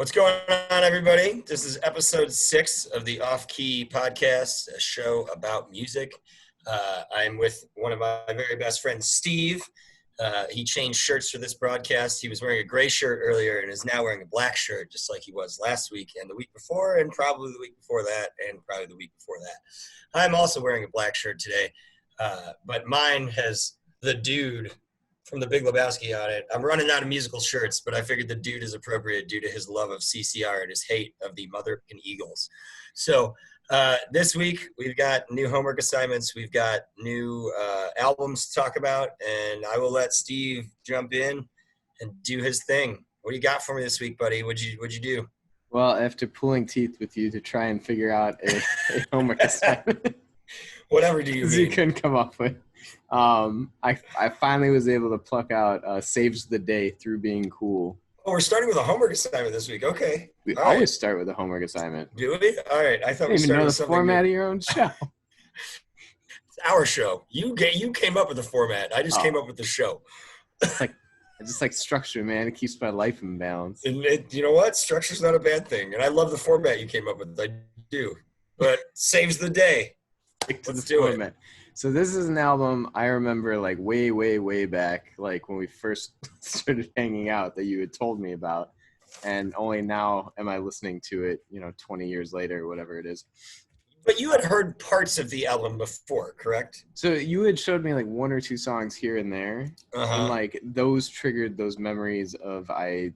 What's going on, everybody? This is episode 6 of the Off Key podcast, a show about music. I'm with one of my very best friends, Steve. He changed shirts for this broadcast. He was wearing a gray shirt earlier and is now wearing a black shirt, just like he was last week and the week before, and probably the week before that, and probably the week before that. I'm also wearing a black shirt today, but mine has the dude from the Big Lebowski on it. I'm running out of musical shirts, but I figured the dude is appropriate due to his love of CCR and his hate of the Motherfucking Eagles. So this week we've got new homework assignments. We've got new albums to talk about, and I will let Steve jump in and do his thing. What do you got for me this week, buddy? What'd you do? Well, after pulling teeth with you to try and figure out a homework assignment, whatever do you mean? You couldn't come up with. I finally was able to pluck out Saves the Day Through Being Cool. Oh, we're starting with a homework assignment this week. Okay. We always start with a homework assignment. Do we? All right. I thought we even started know with the something format new. of your own show. It's our show. You came up with the format. I just came up with the show. I just like structure, man. It keeps my life in balance. And you know what? Structure's not a bad thing. And I love the format you came up with. I do. But saves the day. Let's do it. So this is an album I remember like way, way, way back, like when we first started hanging out, that you had told me about. And only now am I listening to it, 20 years later or whatever it is. But you had heard parts of the album before, correct? So you had showed me like one or two songs here and there. And like those triggered those memories of I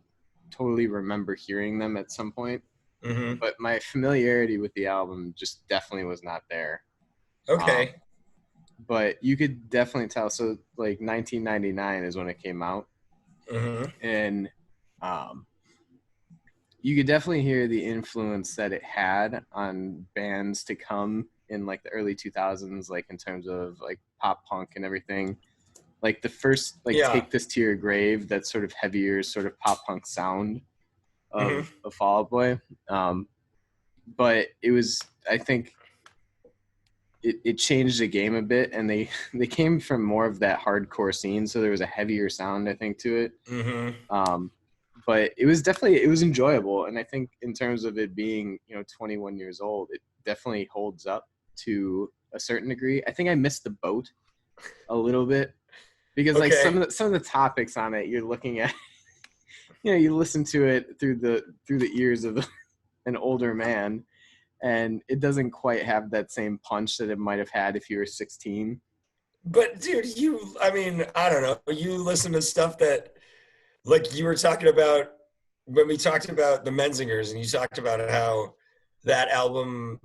totally remember hearing them at some point. Mm-hmm. But my familiarity with the album just definitely was not there. Okay. But you could definitely tell. So like 1999 is when it came out. Mm-hmm. And you could definitely hear the influence that it had on bands to come in like the early 2000s, like in terms of like pop punk and everything. Like the first Take This to Your Grave, that sort of heavier sort of pop punk sound of Fall Out Boy. But it was, I think, it changed the game a bit, and they came from more of that hardcore scene, so there was a heavier sound, I think, to it. Mm-hmm. But it was enjoyable, and I think in terms of it being 21 years old, it definitely holds up to a certain degree. I think I missed the boat a little bit because like some of the topics on it, you're looking at, you listen to it through the ears of an older man. And it doesn't quite have that same punch that it might have had if you were 16. But dude, I don't know. You listen to stuff that, like you were talking about when we talked about the Menzingers, and you talked about how that album,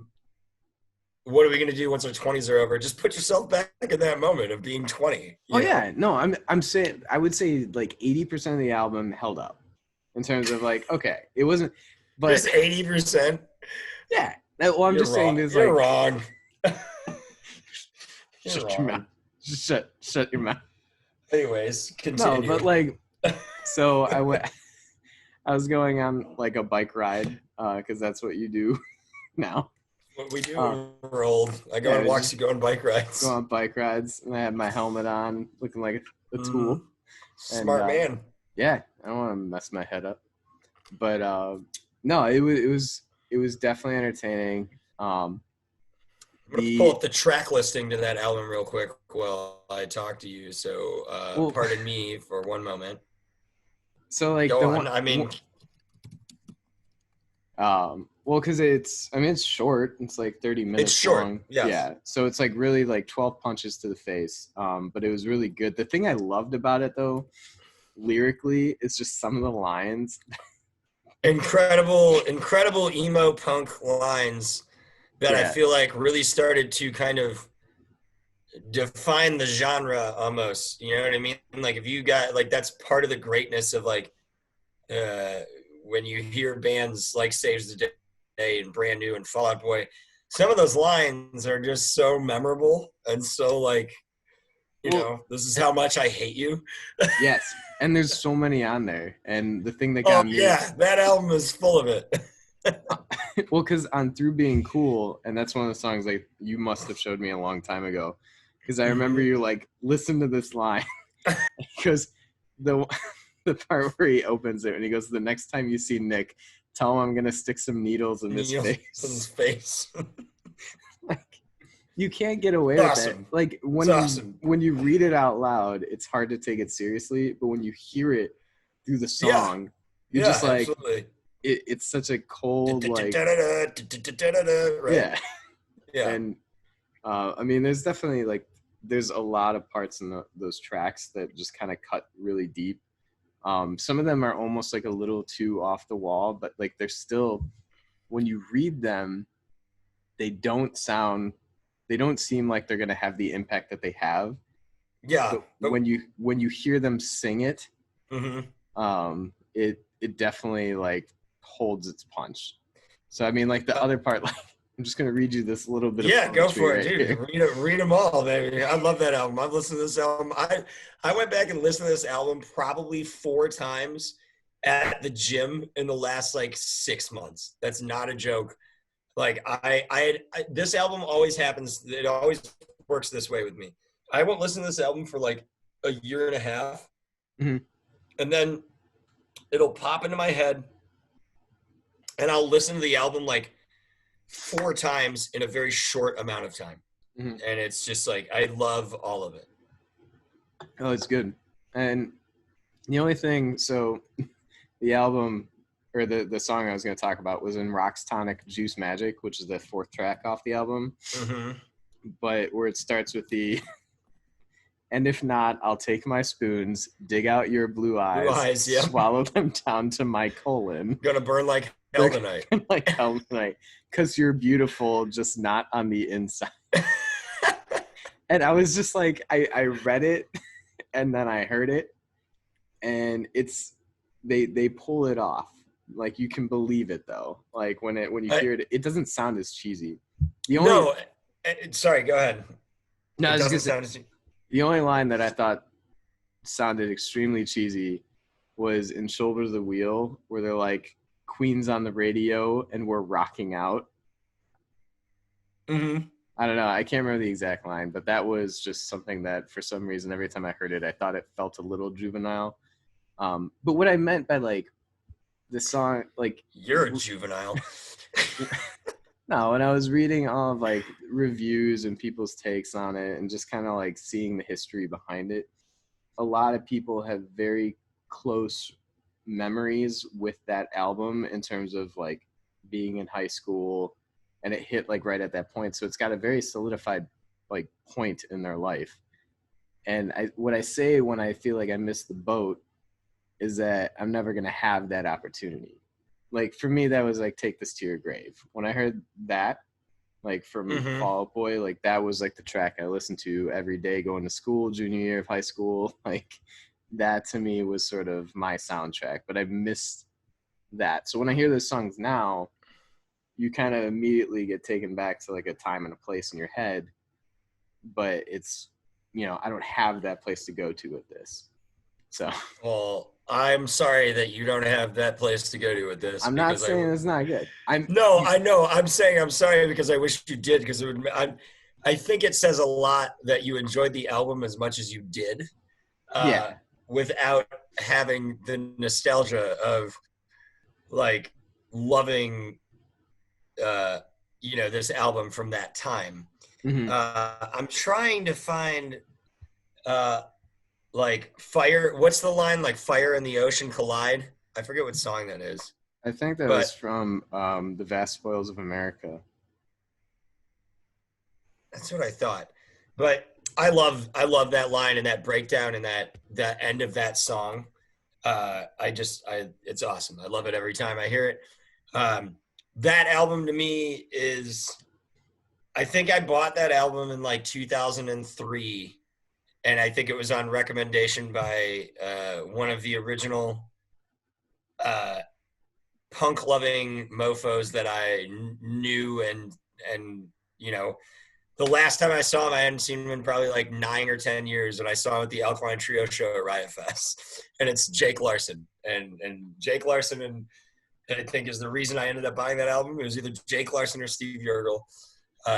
what are we going to do once our 20s are over? Just put yourself back in that moment of being 20. Yeah. No, I'm saying, I would say like 80% of the album held up in terms of like, okay, it wasn't, but just 80%. Yeah. Well, I'm just saying this. You're like, wrong. Shut your mouth. Shut your mouth. Anyways, continue. No, but like, so I was going on like a bike ride because that's what you do now. What we do when we're old. I go on walks, you go on bike rides. Go on bike rides, and I had my helmet on, looking like a tool. Smart man. Yeah, I don't want to mess my head up. But no, it was definitely entertaining. I'm going to pull up the track listing to that album real quick while I talk to you. So pardon me for one moment. So like well, because it's short. It's like 30 minutes. It's short. Long. Yes. Yeah. So it's like really like 12 punches to the face. But it was really good. The thing I loved about it though, lyrically, is just some of the lines. Incredible emo punk lines that I feel like really started to kind of define the genre almost. You know what I mean? Like if you got like, that's part of the greatness of like when you hear bands like Saves the Day and Brand New and Fall Out Boy, some of those lines are just so memorable and so like, this is how much I hate you. Yes. And there's so many on there. And the thing that got me. Yeah, that album is full of it. Well, because on Through Being Cool, and that's one of the songs like you must have showed me a long time ago. Because I remember you like, listen to this line. Because the part where he opens it and he goes, the next time you see Nick, tell him I'm gonna stick some needles in his face. Like, you can't get away with that. Like when you read it out loud, it's hard to take it seriously. But when you hear it through the song, you're just like, it's such a cold like, right? Yeah. And I mean, there's definitely like there's a lot of parts in those tracks that just kind of cut really deep. Some of them are almost like a little too off the wall, but like they're still, when you read them, they don't seem like they're going to have the impact that they have. Yeah. But when you hear them sing it, it definitely like holds its punch. So I mean, like the other part, like I'm just gonna read you this little bit. Yeah, go for it, dude. Read them all, baby. I love that album. I've listened to this album. I went back and listened to this album probably 4 times at the gym in the last like 6 months. That's not a joke. Like this album always happens. It always works this way with me. I won't listen to this album for like a year and a half, and then it'll pop into my head, and I'll listen to the album like 4 times in a very short amount of time. And it's just like, I love all of it. Oh, it's good. And the only thing, so the album or the song I was going to talk about was in Rock's Tonic Juice Magic, which is the 4th track off the album. But where it starts with the, and if not, I'll take my spoons, dig out your blue eyes, swallow them down to my colon. Gonna burn like hell tonight. Like hell tonight. Because you're beautiful, just not on the inside. And I was just like, I read it and then I heard it, and it's they pull it off. Like you can believe it though. Like when you hear it, it doesn't sound as cheesy. Sorry, go ahead. No, it doesn't sound as. The only line that I thought sounded extremely cheesy was in Shoulder the Wheel, where they're like, Queen's on the radio and we're rocking out. I don't know. I can't remember the exact line, but that was just something that for some reason, every time I heard it, I thought it felt a little juvenile. But what I meant by like the song, like, you're a juvenile. No, when I was reading all of like reviews and people's takes on it and just kind of like seeing the history behind it, a lot of people have very close memories with that album in terms of like being in high school, and it hit like right at that point. So it's got a very solidified like point in their life. And what I say when I feel like I missed the boat is that I'm never going to have that opportunity. Like for me, that was like Take This to Your Grave. When I heard that, like from Fall Out Boy, like that was like the track I listened to every day going to school, junior year of high school. Like that to me was sort of my soundtrack, but I missed that. So when I hear those songs now, you kind of immediately get taken back to like a time and a place in your head, but it's, you know, I don't have that place to go to with this. So, well, I'm sorry that you don't have that place to go to with this. I'm not saying it's not good. I know. I'm saying I'm sorry because I wish you did, because it would. I think it says a lot that you enjoyed the album as much as you did, without having the nostalgia of like loving, this album from that time. I'm trying to find. Like fire, what's the line? Like fire and the ocean collide? I forget what song that is. I think that was from The Vast Spoils of America. That's what I thought. But I love that line and that breakdown and that end of that song. It's awesome. I love it every time I hear it. That album to me is, I think I bought that album in like 2003. And I think it was on recommendation by one of the original punk-loving mofos that I knew, and you know, the last time I saw him, I hadn't seen him in probably like 9 or 10 years, and I saw him at the Alkaline Trio show at Riot Fest, and it's Jake Larson, and Jake Larson, and I think is the reason I ended up buying that album. It was either Jake Larson or Steve Yergel.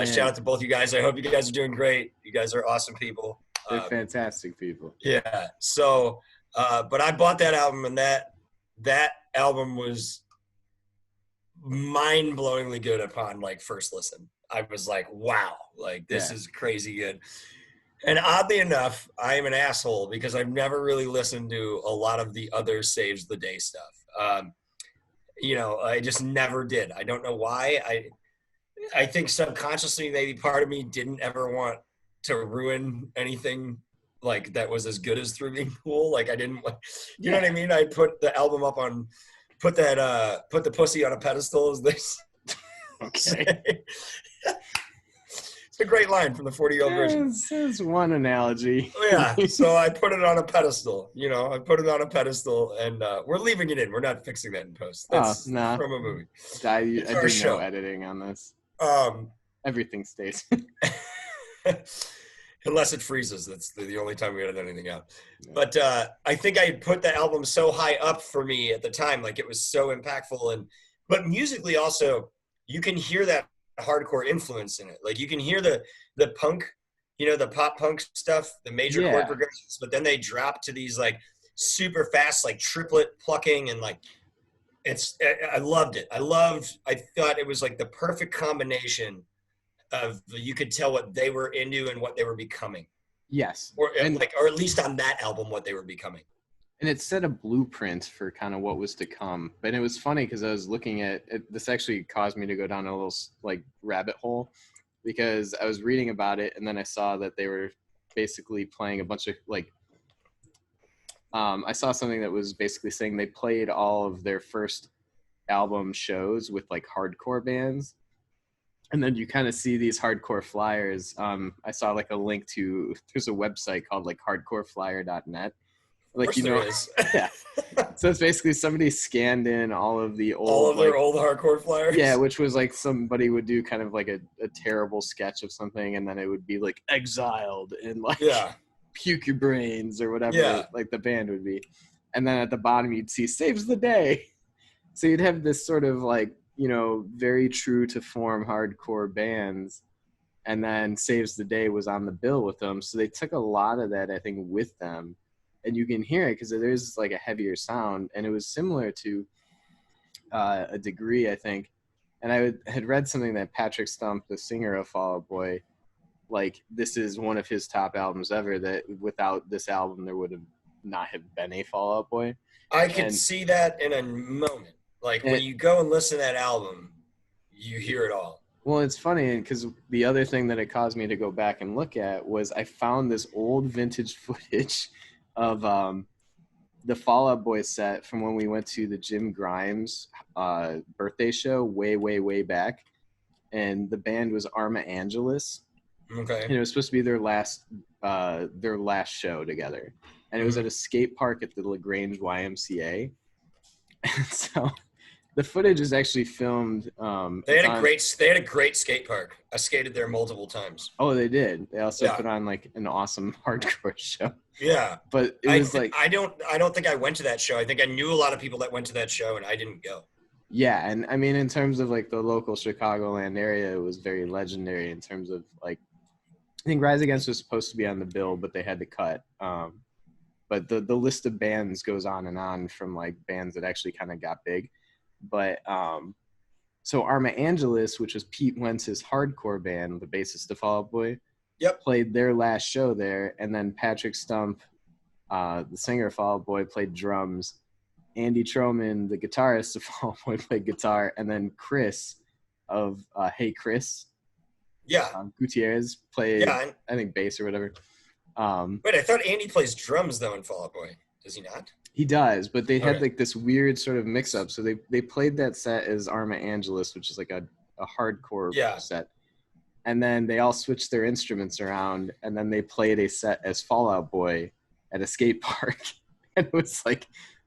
Shout out to both you guys. I hope you guys are doing great. You guys are awesome people. They're fantastic people. Yeah. So, but I bought that album, and that album was mind-blowingly good upon like first listen. I was like, wow, like this Yeah. is crazy good. And oddly enough, I am an asshole because I've never really listened to a lot of the other Saves the Day stuff. I just never did. I don't know why. I think subconsciously maybe part of me didn't ever want to ruin anything like that was as good as Through Being Cool. Like I didn't, you know what I mean? I put the album up on, put the pussy on a pedestal, as they Okay. It's a great line from the 40-year-old version. There's one analogy. Yeah, so I put it on a pedestal. I put it on a pedestal, and we're leaving it in. We're not fixing that in post. That's nah. from a movie. I do show. no editing on this. Everything stays. Unless it freezes. That's the only time we edit anything out. Yeah. But I think I put the album so high up for me at the time. Like it was so impactful. But musically also, you can hear that hardcore influence in it. Like you can hear the punk, the pop punk stuff, the major chord progressions, but then they drop to these like super fast, like triplet plucking, and like I loved it. I thought it was like the perfect combination of, you could tell what they were into and what they were becoming. Yes. Or at least on that album, what they were becoming. And it set a blueprint for kind of what was to come. But it was funny because I was looking at it, this actually caused me to go down a little like rabbit hole, because I was reading about it and then I saw that they were basically playing a bunch of like, I saw something that was basically saying they played all of their first album shows with like hardcore bands. And then you kind of see these hardcore flyers. I saw like a link to, there's a website called like hardcoreflyer.net. Like, yeah. So it's basically somebody scanned in all of the old, their old hardcore flyers. Yeah, which was like somebody would do kind of like a terrible sketch of something, and then it would be like exiled and like puke your brains or whatever, like the band would be. And then at the bottom you'd see Saves the Day. So you'd have this sort of like, very true to form hardcore bands. And then Saves the Day was on the bill with them. So they took a lot of that, I think, with them. And you can hear it because there's like a heavier sound, and it was similar to a degree, I think. And I had read something that Patrick Stump, the singer of Fall Out Boy, like this is one of his top albums ever. That without this album, there would have not have been a Fall Out Boy. I could see that in a moment. Like when you go and listen to that album, you hear it all. Well, it's funny because the other thing that it caused me to go back and look at was I found this old vintage footage of the Fall Out Boy set from when we went to the Jim Grimes birthday show way back, and the band was Arma Angelus. Okay. And it was supposed to be their last show together, and it was at a skate park at the LaGrange YMCA. And so the footage is actually filmed. They had a great skate park. I skated there multiple times. Oh, they did. They also put on like an awesome hardcore show. Yeah, but it was I don't think I went to that show. I think I knew a lot of people that went to that show, and I didn't go. Yeah, and I mean, in terms of like the local Chicagoland area, it was very legendary. In terms of like, I think Rise Against was supposed to be on the bill, but they had to cut. But the list of bands goes on and on, from like bands that actually kind of got big. But so Arma Angelus, which was Pete Wentz's hardcore band, the bassist of Fall Out Boy, played their last show there. And then Patrick Stump, the singer of Fall Out Boy, played drums. Andy Troman, the guitarist of Fall Out Boy, played guitar. And then Chris of Hey Chris Gutierrez played, I think, bass or whatever. Wait, I thought Andy plays drums though in Fall Out Boy. Does he not? He does, but they had like this weird sort of mix-up. So they played that set as Arma Angelus, which is like a hardcore set. And then they all switched their instruments around, and then they played a set as Fall Out Boy at a skate park. And it was like,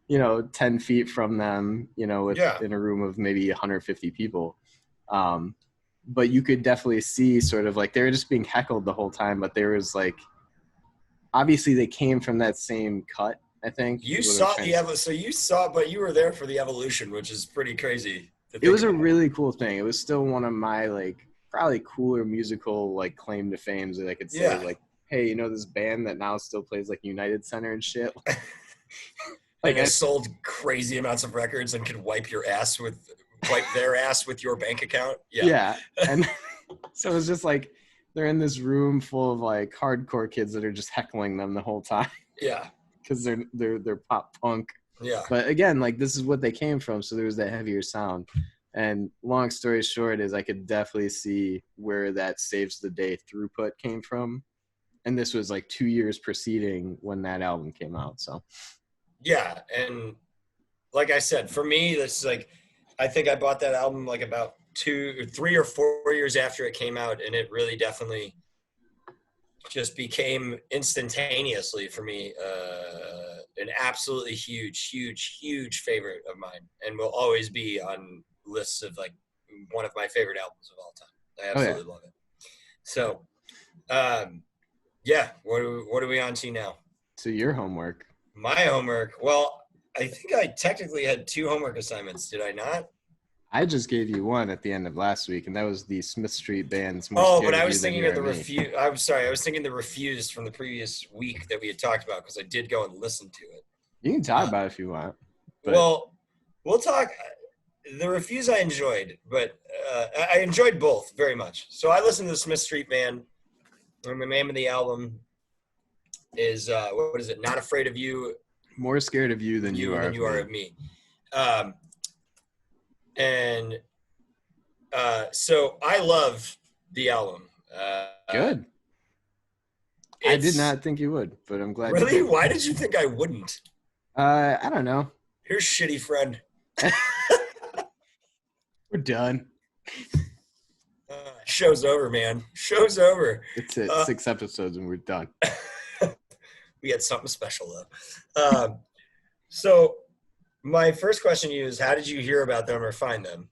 10 feet from them, in a room of maybe 150 people. But you could definitely see sort of like they were just being heckled the whole time, but there was like, obviously they came from that same cut. I think you saw but you were there for the evolution, which is pretty crazy. It was a really cool thing. It was still one of my like probably cooler musical like claim to fame that I could say like, hey, this band that now still plays like United Center and shit. Like I sold crazy amounts of records and could wipe your ass with wipe their ass with your bank account. Yeah. And so it's just like they're in this room full of like hardcore kids that are just heckling them the whole time. Yeah. Because they're pop punk. Yeah. But again, like this is what they came from, so there was that heavier sound. And long story short is I could definitely see where that Saves the Day throughput came from. And this was like 2 years preceding when that album came out. So yeah, and like I said, for me, this is like, I think I bought that album like about 3 or 4 years after it came out, and it really definitely just became instantaneously for me an absolutely huge favorite of mine, and will always be on lists of like one of my favorite albums of all time. I absolutely love it. So, yeah, what are we on to now? So your homework. My homework. Well, I think I technically had 2 homework assignments. Did I not? I just gave you one at the end of last week, and that was the Smith Street Band's Oh, but I was thinking of the Refused. I'm sorry. I was thinking the Refused from the previous week that we had talked about, because I did go and listen to it. You can talk about it if you want. But well, we'll talk. The Refused I enjoyed, but I enjoyed both very much. So I listened to the Smith Street Band, and the name of the album is, what is it? Not Afraid of You. More Scared of You Than You Are of Me. And so I love the album. Good. I did not think you would, but I'm glad. Really? Why did you think I wouldn't? I don't know. Here's shitty friend. We're done. Show's over, man. Show's over. It's it. 6 episodes and we're done. We had something special though. So my first question to you is, how did you hear about them or find them?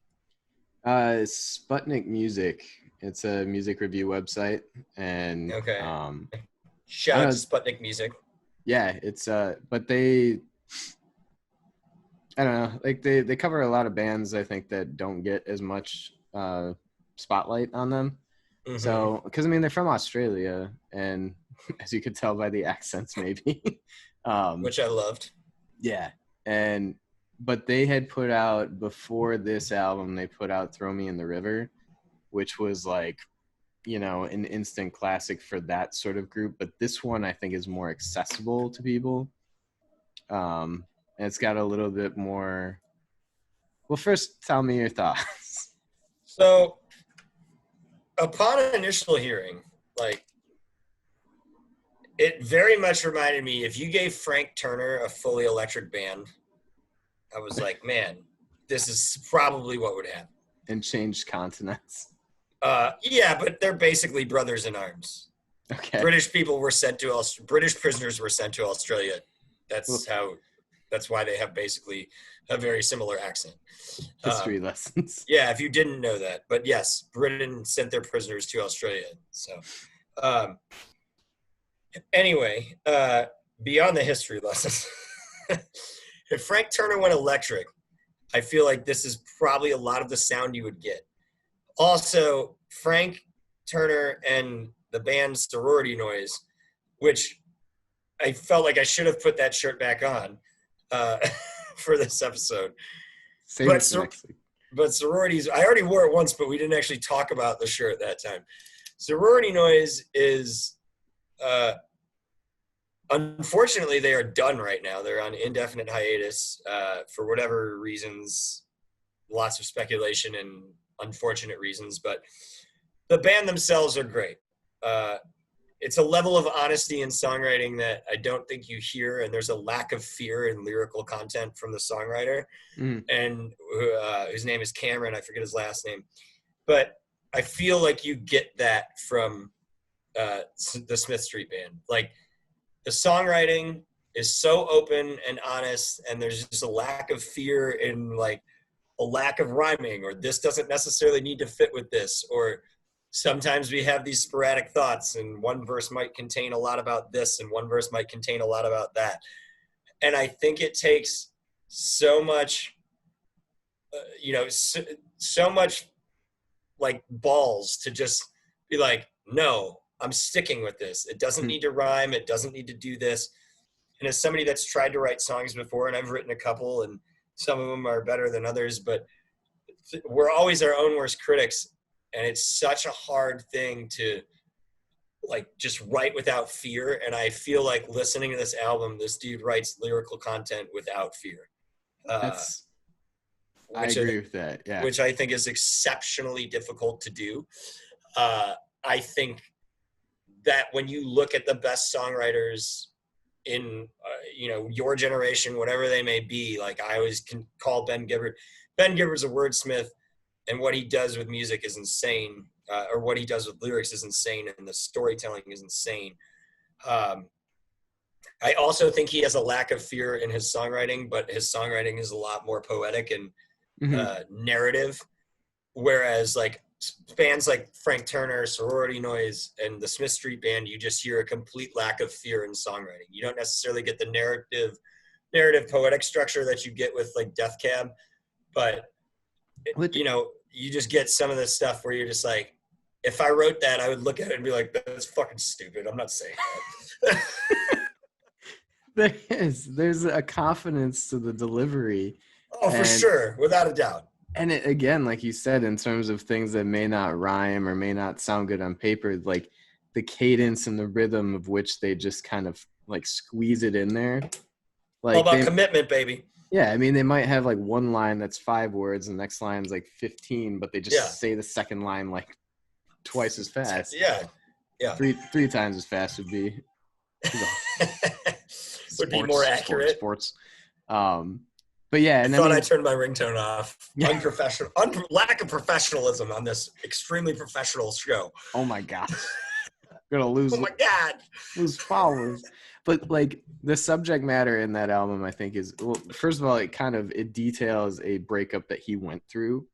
Sputnik Music. It's a music review website, and okay. Shout out to Sputnik Music. Yeah, it's but they, I don't know, like they cover a lot of bands I think that don't get as much spotlight on them. Mm-hmm. So, because I mean they're from Australia, and as you could tell by the accents, maybe, which I loved. Yeah, but they had put out, before this album, they put out "Throw Me in the River," which was like, you know, an instant classic for that sort of group. But this one I think is more accessible to people. And it's got a little bit more. Well, first tell me your thoughts. So, upon initial hearing, like, it very much reminded me, if you gave Frank Turner a fully electric band, I was like, man, this is probably what would happen. And changed continents. Yeah, but they're basically brothers in arms. Okay. British prisoners were sent to Australia. That's why they have basically a very similar accent. History lessons. Yeah, if you didn't know that. But yes, Britain sent their prisoners to Australia. So, anyway, beyond the history lessons, if Frank Turner went electric, I feel like this is probably a lot of the sound you would get. Also, Frank Turner and the band Sorority Noise, which I felt like I should have put that shirt back on for this episode. But sororities, I already wore it once, but we didn't actually talk about the shirt that time. Sorority Noise is, unfortunately, they are done right now. They're on indefinite hiatus for whatever reasons, lots of speculation and unfortunate reasons, but the band themselves are great. It's a level of honesty in songwriting that I don't think you hear, and there's a lack of fear in lyrical content from the songwriter, and his name is Cameron. I forget his last name, but I feel like you get that from the Smith Street Band. Like, the songwriting is so open and honest, and there's just a lack of fear in, like, a lack of rhyming, or this doesn't necessarily need to fit with this, or sometimes we have these sporadic thoughts and one verse might contain a lot about this and one verse might contain a lot about that. And I think it takes so much, so much like balls to just be like, no, I'm sticking with this. It doesn't need to rhyme. It doesn't need to do this. And as somebody that's tried to write songs before, and I've written a couple, and some of them are better than others, but we're always our own worst critics, and it's such a hard thing to like just write without fear. And I feel like listening to this album, this dude writes lyrical content without fear. I agree with that. Yeah. Which I think is exceptionally difficult to do. I think that when you look at the best songwriters in, your generation, whatever they may be, like I always can call Ben Gibbard. Ben Gibbard's a wordsmith, and what he does with music is insane, or what he does with lyrics is insane, and the storytelling is insane. I also think he has a lack of fear in his songwriting, but his songwriting is a lot more poetic and narrative. Whereas like bands like Frank Turner, Sorority Noise, and the Smith Street Band, you just hear a complete lack of fear in songwriting. You don't necessarily get the narrative poetic structure that you get with like Death Cab, but you just get some of this stuff where you're just like, if I wrote that, I would look at it and be like, that's fucking stupid. I'm not saying that. There's a confidence to the delivery. Oh, for sure, without a doubt. And it, again, like you said, in terms of things that may not rhyme or may not sound good on paper, like the cadence and the rhythm of which they just kind of like squeeze it in there. Like all about commitment, baby. Yeah, I mean, they might have like one line that's 5 words, and the next line's like 15, but they just say the second line like twice as fast. Yeah. Three times as fast would be. Would be more accurate. Sports. But yeah, and I turned my ringtone off. Unprofessional, lack of professionalism on this extremely professional show. Oh my gosh, gonna lose. Oh my god, lose followers. But like the subject matter in that album, I think is, well, first of all, it details a breakup that he went through.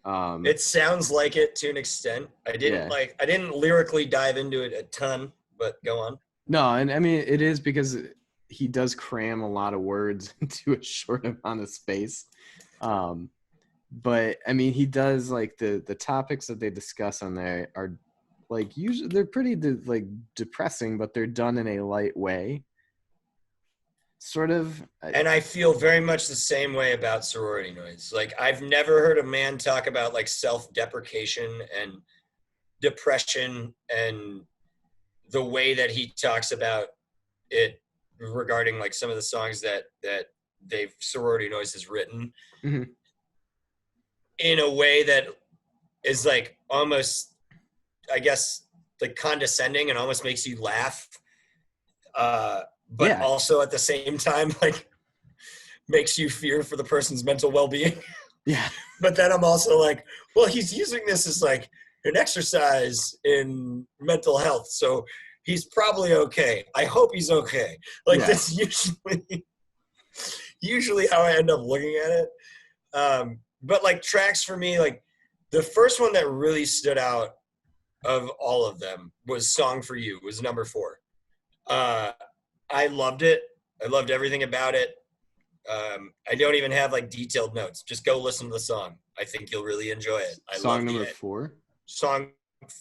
It sounds like it to an extent. I didn't lyrically dive into it a ton, but go on. No, and I mean it is because he does cram a lot of words into a short amount of space. But I mean, he does like the topics that they discuss on there are like usually they're pretty like depressing, but they're done in a light way. Sort of. And I feel very much the same way about Sorority Noise. Like I've never heard a man talk about like self-deprecation and depression and the way that he talks about it regarding like some of the songs that Sorority Noise has written in a way that is like almost, I guess, like condescending and almost makes you laugh. But also at the same time, like makes you fear for the person's mental well-being. Yeah. But then I'm also like, well, he's using this as like an exercise in mental health. So he's probably okay. I hope he's okay. Like that's usually how I end up looking at it. But like tracks for me, like the first one that really stood out of all of them was Song for You, was number 4. I loved it. I loved everything about it. I don't even have like detailed notes. Just go listen to the song. I think you'll really enjoy it. Song number 4? Song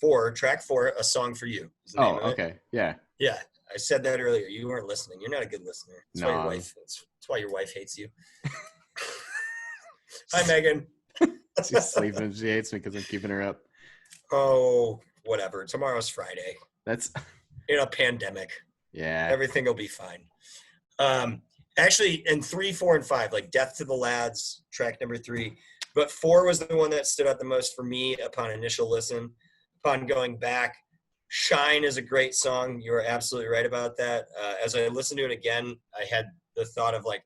4, track 4, A Song for You. Oh, okay. Yeah. Yeah. I said that earlier. You weren't listening. You're not a good listener. That's why your wife hates you. Hi, Megan. She's sleeping. She hates me because I'm keeping her up. Oh, whatever. Tomorrow's Friday. That's in a pandemic. Yeah. Everything will be fine. Actually, in 3, 4, and 5, like Death to the Lads, track number 3. But 4 was the one that stood out the most for me upon initial listen. Upon going back, Shine is a great song. You are absolutely right about that. As I listened to it again, I had the thought of like,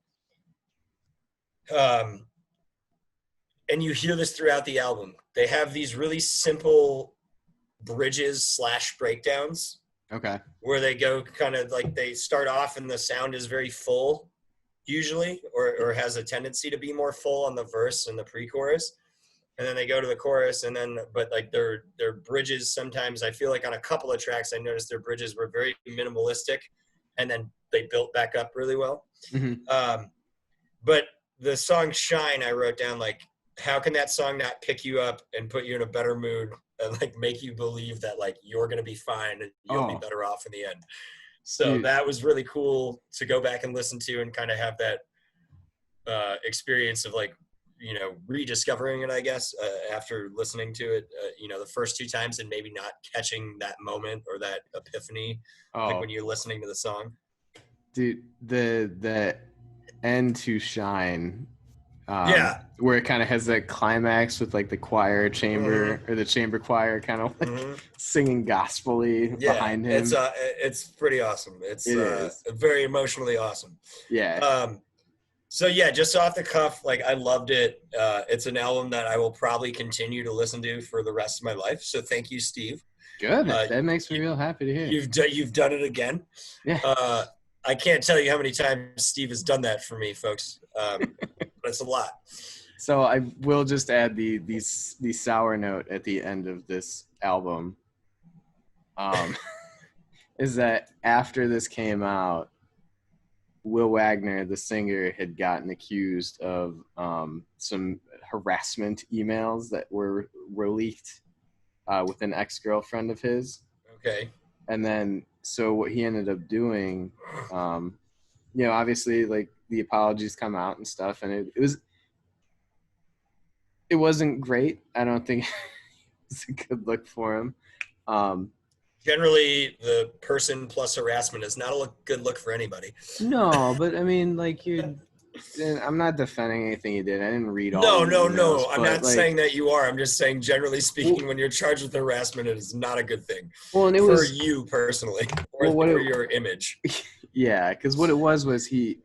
and you hear this throughout the album. They have these really simple bridges / breakdowns. Okay. Where they go kind of like they start off and the sound is very full usually, or has a tendency to be more full on the verse and the pre-chorus. And then they go to the chorus but like their bridges, sometimes I feel like on a couple of tracks, I noticed their bridges were very minimalistic and then they built back up really well. But the song Shine, I wrote down like, how can that song not pick you up and put you in a better mood and like make you believe that like you're going to be fine and you'll be better off in the end. So that was really cool to go back and listen to and kind of have that experience of like rediscovering it, I guess, after listening to it, the first two times and maybe not catching that moment or that epiphany, like when you're listening to the song. Dude, the end to Shine, Yeah. where it kind of has that climax with like the choir chamber or the chamber choir kind of like singing gospel-y behind him. It's pretty awesome. It is very emotionally awesome. Yeah. So yeah, just off the cuff, like I loved it. It's an album that I will probably continue to listen to for the rest of my life. So thank you, Steve. Good. That makes me real happy to hear. You've done it again. Yeah. I can't tell you how many times Steve has done that for me, folks. But it's a lot. So I will just add the sour note at the end of this album. Is that after this came out, Will Wagner, the singer, had gotten accused of some harassment emails that were leaked with an ex-girlfriend of his. Okay. And then, so what he ended up doing, obviously, like the apologies come out and stuff, and it wasn't great. I don't think it's a good look for him. Generally, the person plus harassment is not a good look for anybody. No, but I mean, like I'm not defending anything he did. I didn't read all. No. I'm not saying that you are. I'm just saying, generally speaking, when you're charged with harassment, it is not a good thing. Well, and for you personally, or your image. Yeah, because what it was he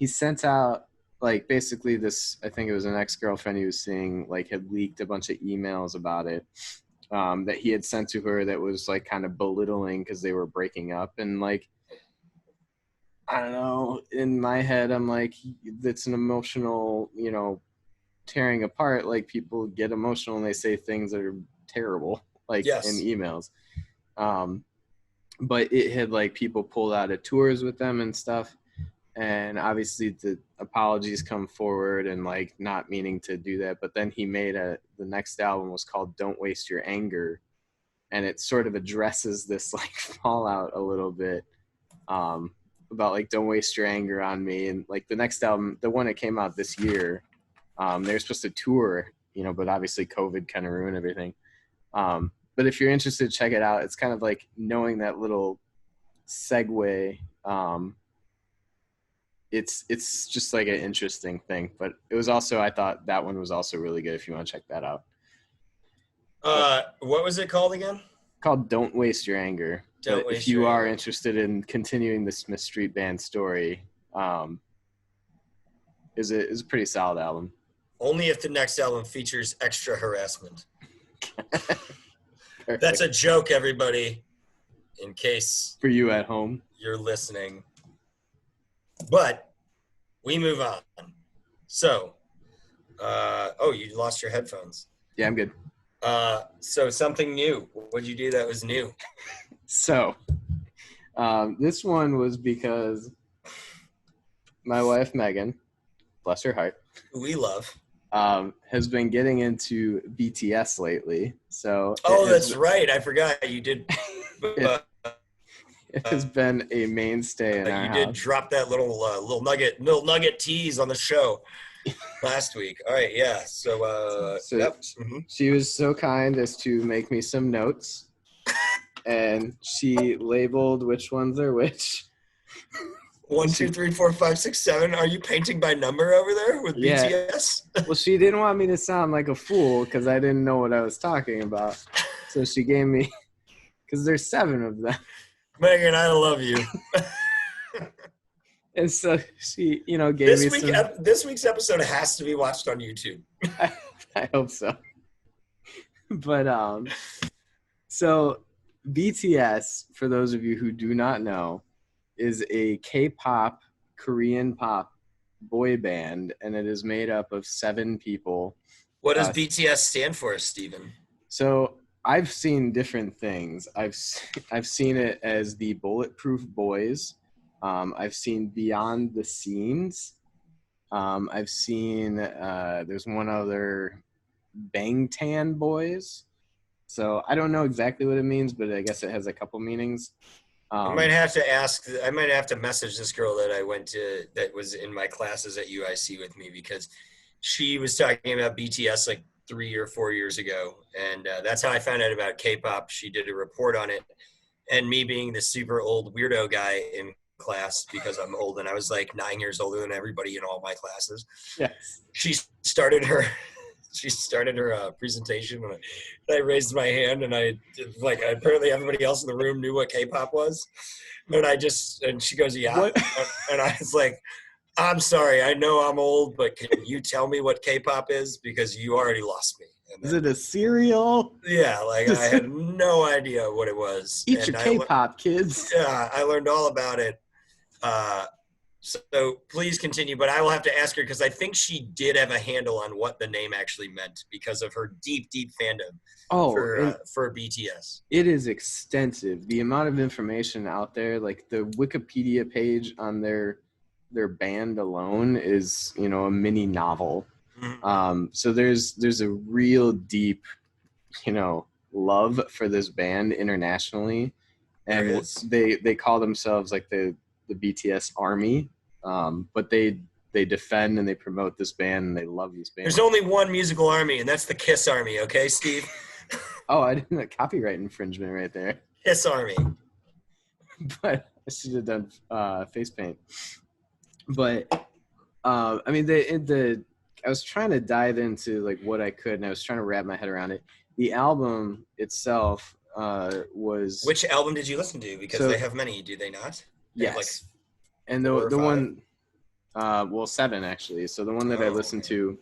sent out like basically this. I think it was an ex-girlfriend he was seeing, like had leaked a bunch of emails about it. That he had sent to her that was like kind of belittling because they were breaking up, and like I don't know, in my head I'm like, it's an emotional, tearing apart. Like people get emotional and they say things that are terrible, like in emails. But it had like people pulled out of tours with them and stuff, and obviously the apologies come forward and like not meaning to do that, but then he made the next album was called Don't Waste Your Anger, and it sort of addresses this like fallout a little bit about like don't waste your anger on me. And like the next album, the one that came out this year, they were supposed to tour, but obviously COVID kind of ruined everything. But if you're interested, check it out. It's kind of like knowing that little segue. It's just like an interesting thing, but it was also, I thought that one was also really good if you want to check that out. What was it called again? Called Don't Waste Your Anger. If you are interested in continuing the Smith Street Band story, is a pretty solid album. Only if the next album features extra harassment. That's a joke, everybody, in case for you at home you're listening. But we move on. So, you lost your headphones. Yeah, I'm good. So something new. What'd you do that was new? So, this one was because my wife, Megan, bless her heart, who we love, has been getting into BTS lately. So, that's right. I forgot you did. It has been a mainstay in our house. You did drop that little nugget tease on the show last week. All right, yeah. So yep. She was so kind as to make me some notes, and she labeled which ones are which. 1, 2, 3, 4, 5, 6, 7. Are you painting by number over there with BTS? Well, she didn't want me to sound like a fool because I didn't know what I was talking about. So she gave me, because there's 7 of them. Megan, I love you. And so she, gave me some. This week's episode has to be watched on YouTube. I hope so. But so BTS, for those of you who do not know, is a K-pop, Korean pop boy band, and it is made up of 7 people. What does BTS stand for, Steven? So I've seen different things. I've seen it as the Bulletproof Boys. I've seen Beyond the Scenes. I've seen there's one other, Bangtan Boys. So I don't know exactly what it means, but I guess it has a couple meanings. I might have to ask. I might have to message this girl that I went to, that was in my classes at UIC with me, because she was talking about BTS like 3 or 4 years ago, and that's how I found out about K-pop. She did a report on it, and me being the super old weirdo guy in class, because I'm old and I was like 9 years older than everybody in all my classes. Yes. She started her presentation, and I raised my hand, and I like, apparently everybody else in the room knew what K-pop was, and she goes, yeah. What? And I was like, I'm sorry, I know I'm old, but can you tell me what K-pop is, because you already lost me. And Is it a cereal? Yeah, like I had no idea what it was. Eat your K-pop, kids. Yeah, I learned all about it. So please continue, but I will have to ask her, because I think she did have a handle on what the name actually meant, because of her deep fandom for BTS. It is extensive. The amount of information out there, like the Wikipedia page on their band alone is, a mini novel. Mm-hmm. So there's a real deep, love for this band internationally, and they call themselves like the BTS Army, but they defend and they promote this band and they love this band. There's only one musical army, and that's the Kiss Army, okay, Steve? Oh, I didn't. Copyright infringement right there. Kiss Army. But I should have done face paint. But I mean, I was trying to dive into like what I could, and I was trying to wrap my head around it. The album itself was. Which album did you listen to? Because they have many, do they not? Yes. Like and the one, 7 actually. So the one that I listened to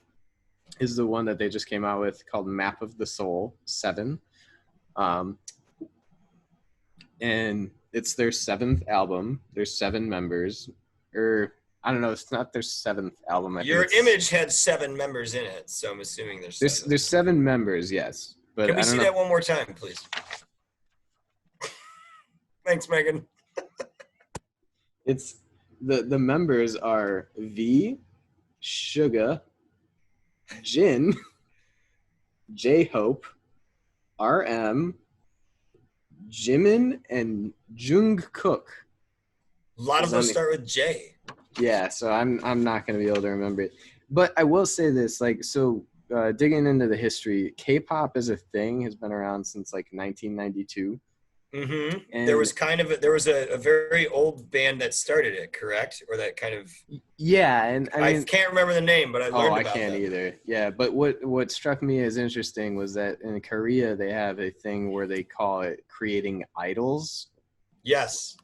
is the one that they just came out with, called Map of the Soul 7. And it's their 7th album. There's 7 members. Or I don't know, it's not their 7th album. Your image had 7 members in it, so I'm assuming there's 7. There's 7 members, yes. But can we see that one more time, please? Thanks, Megan. It's the members are V, Suga, Jin, J-Hope, RM, Jimin, and Jungkook. A lot of those start with J. Yeah, so I'm not going to be able to remember it. But I will say this, like, so digging into the history, K-pop as a thing has been around since like 1992. Mm-hmm. And there was a very old band that started it, correct? Or that kind of. Yeah, and I mean, can't remember the name, but I learned about it. I can't either. Yeah, but what struck me as interesting was that in Korea they have a thing where they call it creating idols. Yes.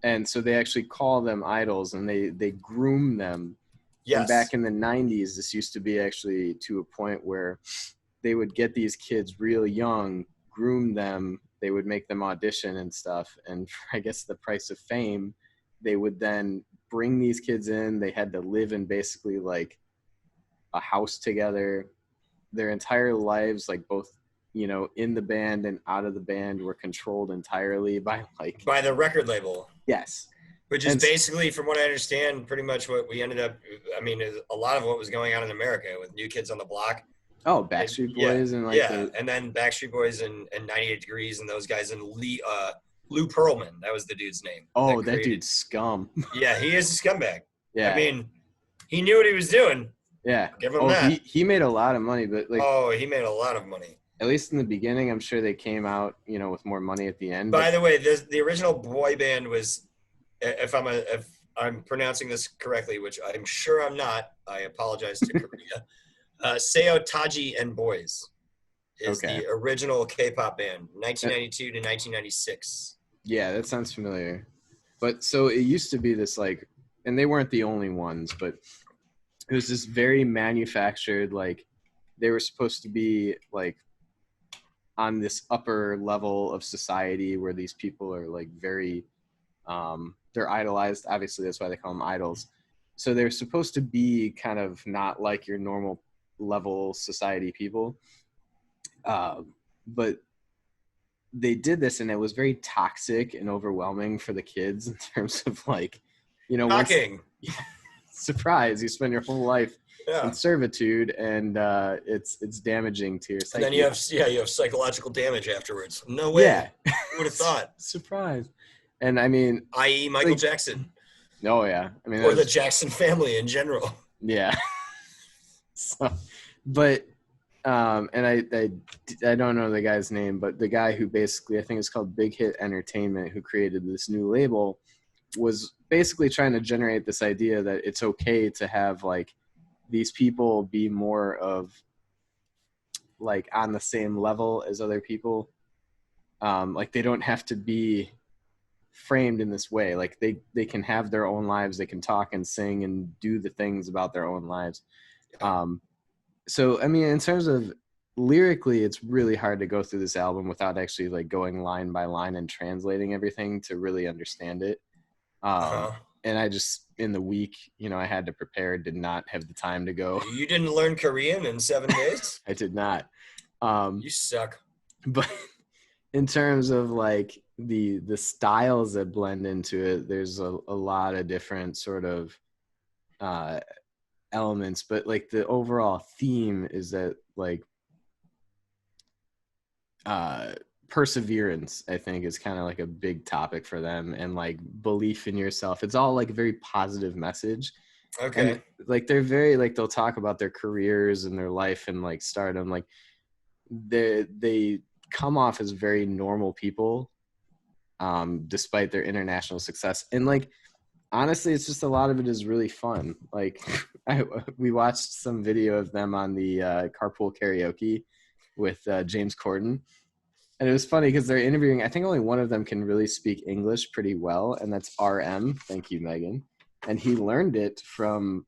And so they actually call them idols, and they groom them. Yes. And back in the 90s, this used to be actually to a point where they would get these kids real young, groom them. They would make them audition and stuff. And for, I guess, the price of fame, they would then bring these kids in. They had to live in basically like a house together. Their entire lives, like both, in the band and out of the band, were controlled entirely by the record label. Yes. Which is basically, from what I understand, pretty much what we ended up, I mean, a lot of what was going on in America with New Kids on the Block. Oh, Backstreet Boys and and then Backstreet Boys and 98 Degrees and those guys, and Lou Pearlman, that was the dude's name. Oh, that dude's scum. Yeah, he is a scumbag. Yeah. I mean, he knew what he was doing. Yeah. Give him that. He made a lot of money, but he made a lot of money. At least in the beginning, I'm sure they came out, with more money at the end. By the way, the original boy band was, if I'm pronouncing this correctly, which I'm sure I'm not, I apologize to Korea. Seo Taji and Boys is the original K-pop band, 1992 to 1996. Yeah, that sounds familiar. But so it used to be this and they weren't the only ones, but it was this very manufactured, they were supposed to be on this upper level of society where these people are very, they're idolized. Obviously, that's why they call them idols. So they're supposed to be kind of not like your normal level society people. But they did this, and it was very toxic and overwhelming for the kids in terms of Shocking. Surprise, you spend your whole life in servitude, and it's damaging to your psyche. And then you have psychological damage afterwards. No way. Yeah. Who would have thought? Surprise. And I mean, i.e. Michael Jackson. Oh yeah, I mean, or the Jackson family in general. Yeah. So, but and I don't know the guy's name, but the guy who basically, I think it's called Big Hit Entertainment, who created this new label, was basically trying to generate this idea that it's okay to have like these people be more of like on the same level as other people. Like they don't have to be framed in this way. Like they can have their own lives. They can talk and sing and do the things about their own lives. So, I mean, in terms of lyrically, it's really hard to go through this album without actually like going line by line and translating everything to really understand it. And I just, in the week, you know, I had to prepare, did not have the time to go. You didn't learn Korean in 7 days? I did not. You suck. But in terms of like the styles that blend into it, there's a lot of different sort of elements, but like the overall theme is that like perseverance, I think, is kind of like a big topic for them, and like belief in yourself. It's all like a very positive message. Okay. And like they're very like, they'll talk about their careers and their life and like stardom. Like they come off as very normal people, despite their international success. And like honestly, it's just a lot of it is really fun. Like we watched some video of them on the carpool karaoke with James Corden. And it was funny because they're interviewing, I think only one of them can really speak English pretty well, and that's RM. Thank you, Megan. And he learned it from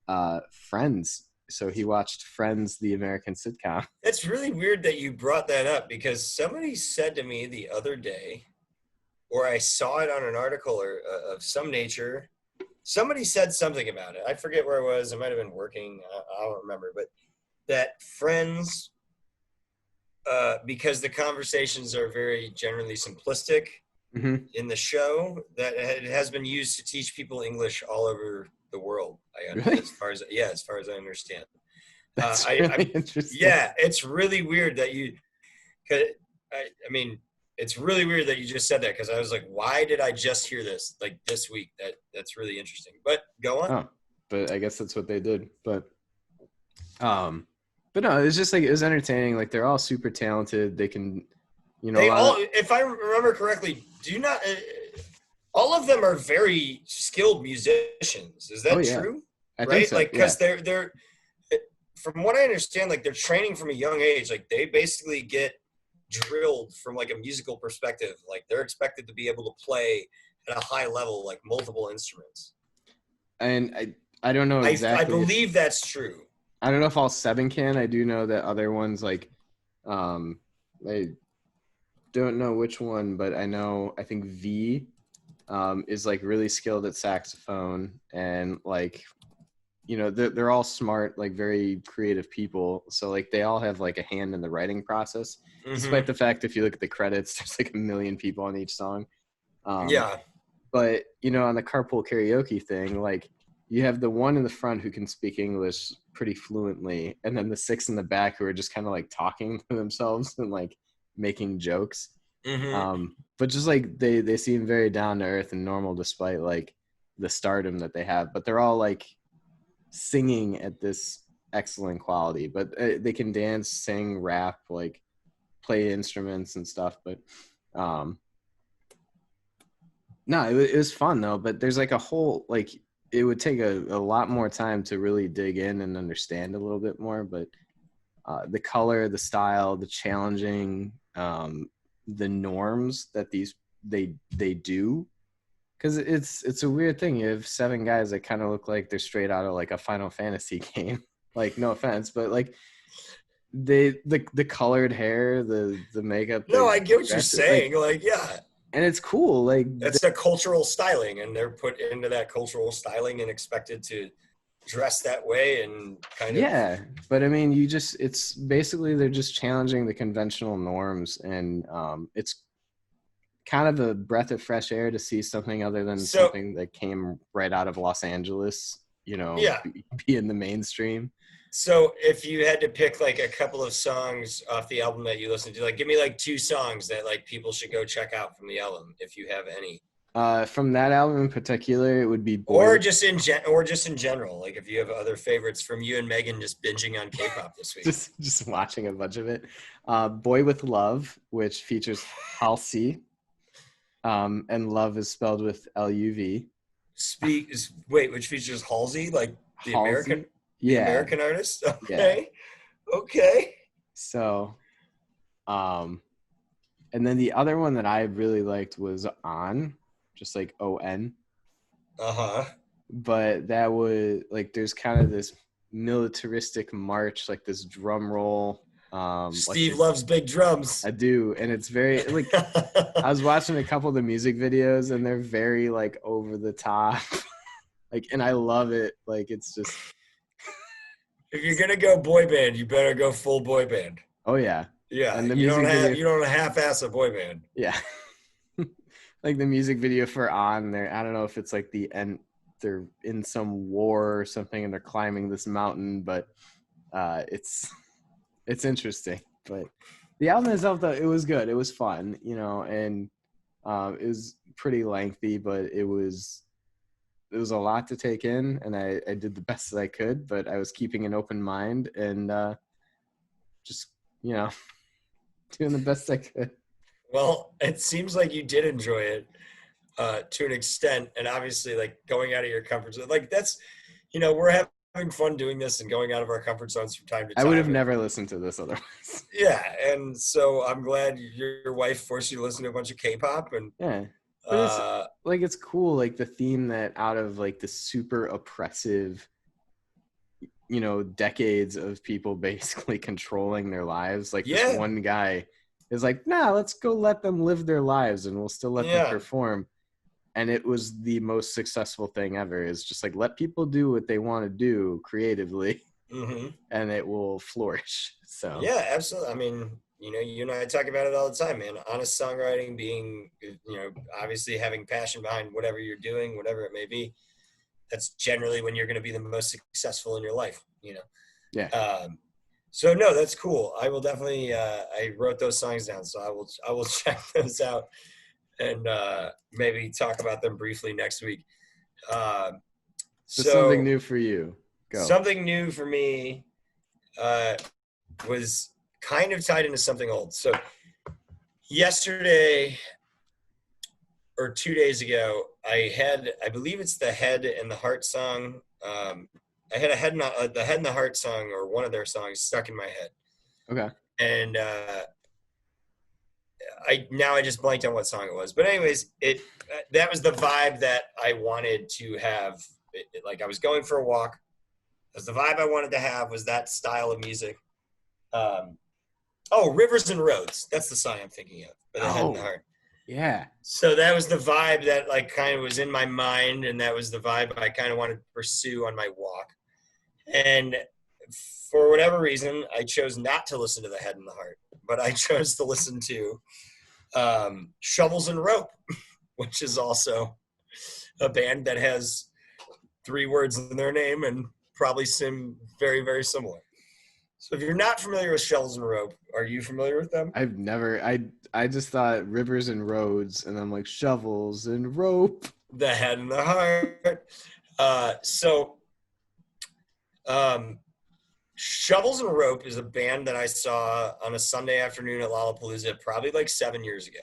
Friends. So he watched Friends, the American sitcom. It's really weird that you brought that up, because somebody said to me the other day, or I saw it on an article or of some nature, somebody said something about it. I forget where it was. It might have been working. I don't remember. But that Friends, because the conversations are very generally simplistic in the show, that it has been used to teach people English all over the world. Really? As far as I understand. That's really interesting. Yeah, it's really weird that you. I mean, it's really weird that you just said that, because I was like, why did I just hear this like this week? That's really interesting. But go on. Oh, but I guess that's what they did. But no, it's just like, it was entertaining. Like they're all super talented. They can, you know, they all, if I remember correctly, all of them are very skilled musicians. Is that true? I think so, like, because they're from what I understand, like they're training from a young age. Like they basically get drilled from like a musical perspective. Like they're expected to be able to play at a high level, like multiple instruments. And I don't know exactly. I believe that's true. I don't know if all 7 can. I do know that other ones, like, I don't know which one, but I think V is like really skilled at saxophone, and like, you know, they're all smart, like very creative people. So like they all have like a hand in the writing process, despite the fact, if you look at the credits, there's like a million people on each song. But you know, on the carpool karaoke thing, like you have the one in the front who can speak English pretty fluently, and then the 6 in the back who are just kind of like talking to themselves and like making jokes. But just like they seem very down to earth and normal despite like the stardom that they have. But they're all like singing at this excellent quality. But they can dance, sing, rap, like play instruments and stuff. But no, it was fun though. But there's like a whole, like, it would take a lot more time to really dig in and understand a little bit more. But the color, the style, the challenging, the norms that they do, because it's a weird thing. You have 7 guys that kind of look like they're straight out of like a Final Fantasy game. Like, no offense, but like the colored hair, the makeup. No, I get what you're saying. Like, yeah. And it's cool. Like that's the cultural styling, and they're put into that cultural styling and expected to dress that way and kind of. Yeah, but I mean, it's basically they're just challenging the conventional norms, and it's kind of a breath of fresh air to see something other than something that came right out of Los Angeles, you know, be in the mainstream. So if you had to pick like a couple of songs off the album that you listen to, like give me like 2 songs that like people should go check out from the album, if you have any. From that album in particular, it would be or just in general. Like if you have other favorites from you and Megan just binging on K-pop this week. just watching a bunch of it. Boy with Love, which features Halsey, and love is spelled with Luv. Wait, which features Halsey, like the Halsey? American artist? Okay. Yeah. Okay. So, and then the other one that I really liked was On, just like ON. Uh-huh. But that was like, there's kind of this militaristic march, like this drum roll. Steve loves big drums. I do, and it's very like I was watching a couple of the music videos, and they're very like over the top, like, and I love it. Like it's just, if you're gonna go boy band, you better go full boy band. Oh yeah, yeah. And the you don't half-ass a boy band. Yeah, like the music video for On there. I don't know if it's like the end. They're in some war or something, and they're climbing this mountain, but it's interesting. But the album itself, though, it was good. It was fun, and it was pretty lengthy, but it was a lot to take in, and I did the best that I could, but I was keeping an open mind and just doing the best I could. Well, it seems like you did enjoy it to an extent, and obviously like going out of your comfort zone, like that's, we're having fun doing this and going out of our comfort zones from time to time. I would have never listened to this otherwise. Yeah, and so I'm glad your wife forced you to listen to a bunch of K-pop, and yeah, but it's cool, like the theme that out of like the super oppressive, decades of people basically controlling their lives, like this one guy is like, nah, let's go let them live their lives and we'll still let them perform. And it was the most successful thing ever, is just like, let people do what they want to do creatively, and it will flourish. So yeah, absolutely. I mean, you and I talk about it all the time, man. Honest songwriting, being, obviously having passion behind whatever you're doing, whatever it may be. That's generally when you're going to be the most successful in your life, Yeah. So no, that's cool. I will definitely, I wrote those songs down, so I will check those out and maybe talk about them briefly next week. So something new for you. Go. Something new for me was kind of tied into something old. So yesterday or 2 days ago, I believe it's the Head and the Heart song. I had the Head and the Heart song, or one of their songs, stuck in my head. Okay. And I just blanked on what song it was. But anyways, that was the vibe that I wanted to have. Like I was going for a walk. That's the vibe I wanted to have, was that style of music. Rivers and Roads. That's the song I'm thinking of. By the Head and the Heart. Yeah. So that was the vibe that like kind of was in my mind, and that was the vibe I kind of wanted to pursue on my walk. And for whatever reason, I chose not to listen to the Head and the Heart, but I chose to listen to Shovels and Rope, which is also a band that has 3 words in their name and probably seem very, very similar. So if you're not familiar with Shovels and Rope, are you familiar with them? I've never. I just thought Rivers and Roads, and I'm like, Shovels and Rope. The Head and the Heart. Shovels and Rope is a band that I saw on a Sunday afternoon at Lollapalooza probably like 7 years ago.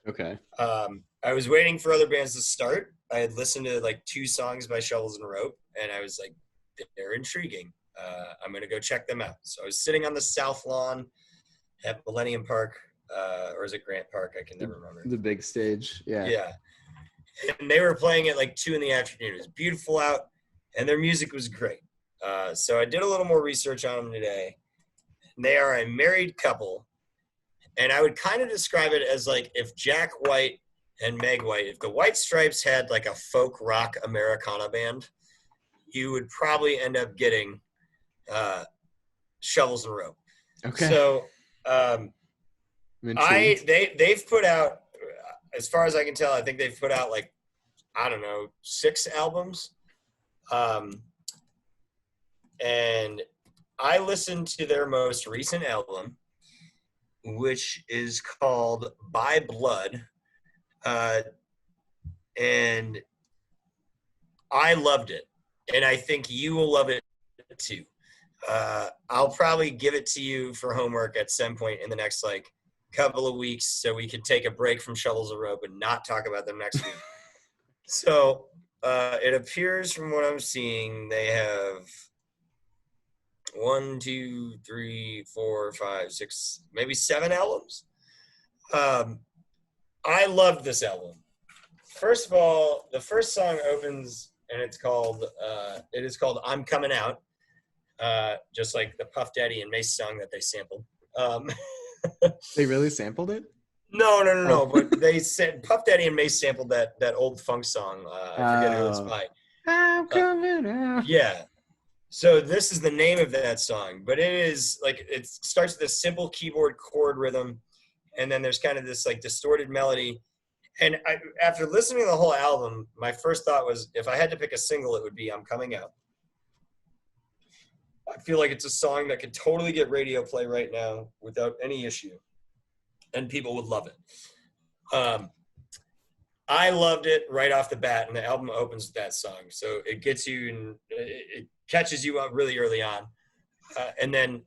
Okay. I was waiting for other bands to start. I had listened to like 2 songs by Shovels and Rope, and I was like, they're intriguing. I'm going to go check them out. So I was sitting on the South Lawn at Millennium Park, or is it Grant Park? I can never remember. The big stage. Yeah. Yeah. And they were playing at like 2 p.m. It was beautiful out, and their music was great. So I did a little more research on them today. And they are a married couple, and I would kind of describe it as like if Jack White and Meg White, if the White Stripes had like a folk rock Americana band, you would probably end up getting Shovels and Rope. Okay. So they've put out, as far as I can tell, I think they've put out like, I don't know, 6 albums. And I listened to their most recent album, which is called By Blood. and I loved it, and I think you will love it too. I'll probably give it to you for homework at some point in the next like couple of weeks, so we can take a break from Shovels of Rope and not talk about them next week. So it appears from what I'm seeing, they have 1, 2, 3, 4, 5, 6, maybe 7 albums. I loved this album. First of all, the first song opens and it is called I'm Coming Out. Just like the Puff Daddy and Mace song that they sampled. They really sampled it? No. But they said Puff Daddy and Mace sampled that old funk song. I forget who it's by. I'm coming out. Yeah. So this is the name of that song, but it is like it starts with a simple keyboard chord rhythm, and then there's kind of this like distorted melody. And after listening to the whole album, my first thought was, if I had to pick a single, it would be I'm Coming Out. I feel like it's a song that could totally get radio play right now without any issue, and people would love it. I loved it right off the bat, and the album opens with that song. So it gets you, and it catches you up really early on. And then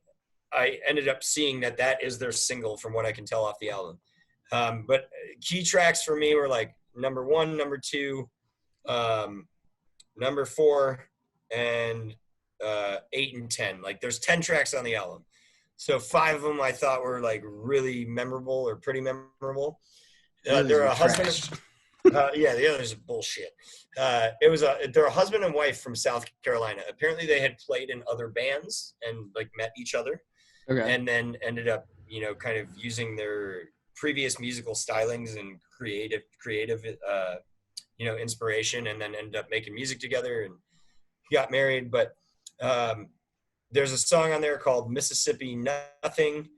I ended up seeing that is their single from what I can tell off the album. But key tracks for me were like number 1, number 2, number 4, and 8 and 10. Like there's 10 tracks on the album. So 5 of them I thought were like really memorable or pretty memorable. They're a husband. Yeah, the others are bullshit. They're a husband and wife from South Carolina. Apparently they had played in other bands and like met each other. Okay. And then ended up, kind of using their previous musical stylings and creative, inspiration, and then ended up making music together and got married. But there's a song on there called Mississippi Nothing,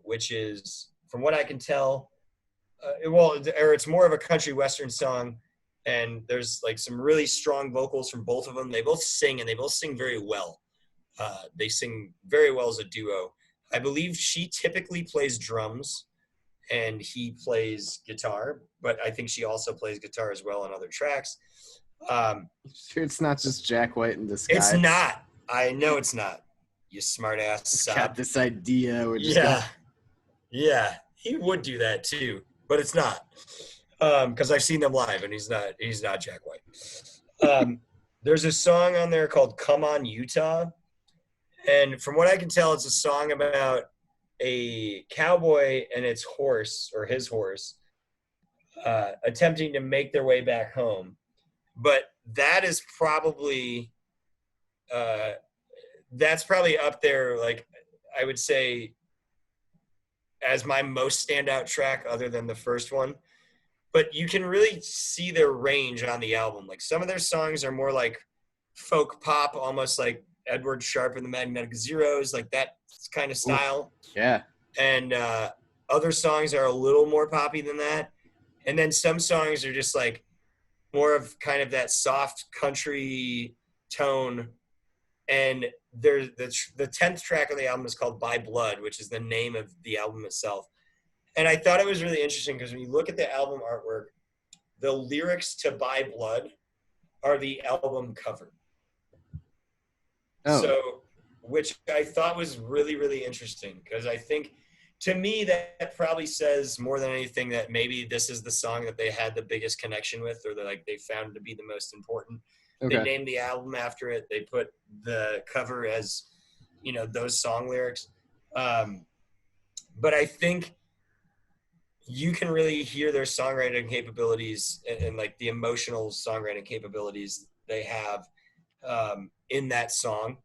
which is, from what I can tell, it's more of a country western song, and there's like some really strong vocals from both of them. They both sing, and they both sing very well. They sing very well as a duo. I believe she typically plays drums and he plays guitar, but I think she also plays guitar as well on other tracks. Sure, it's not just Jack White in disguise. It's not. I know it's not. You smart ass. Got this idea. Yeah, he would do that too, but it's not. Because I've seen them live, and he's not Jack White. There's a song on there called "Come On Utah," and from what I can tell, it's a song about a cowboy and its horse, or his horse, attempting to make their way back home. But that is probably up there, like I would say, as my most standout track other than the first one. But you can really see their range on the album. Like some of their songs are more like folk pop, almost like Edward Sharpe and the Magnetic Zeros, like that kind of style. Yeah. And other songs are a little more poppy than that. And then some songs are just like more of kind of that soft country tone. And there's the 10th track on the album is called By Blood, which is the name of the album itself. And I thought it was really interesting because when you look at the album artwork, the lyrics to By Blood are the album cover. Oh. So, which I thought was really, really interesting, because I think, to me, that probably says more than anything that maybe this is the song that they had the biggest connection with, or that like they found to be the most important. Okay. They named the album after it. They put the cover as, those song lyrics. But I think you can really hear their songwriting capabilities and like the emotional songwriting capabilities they have in that song.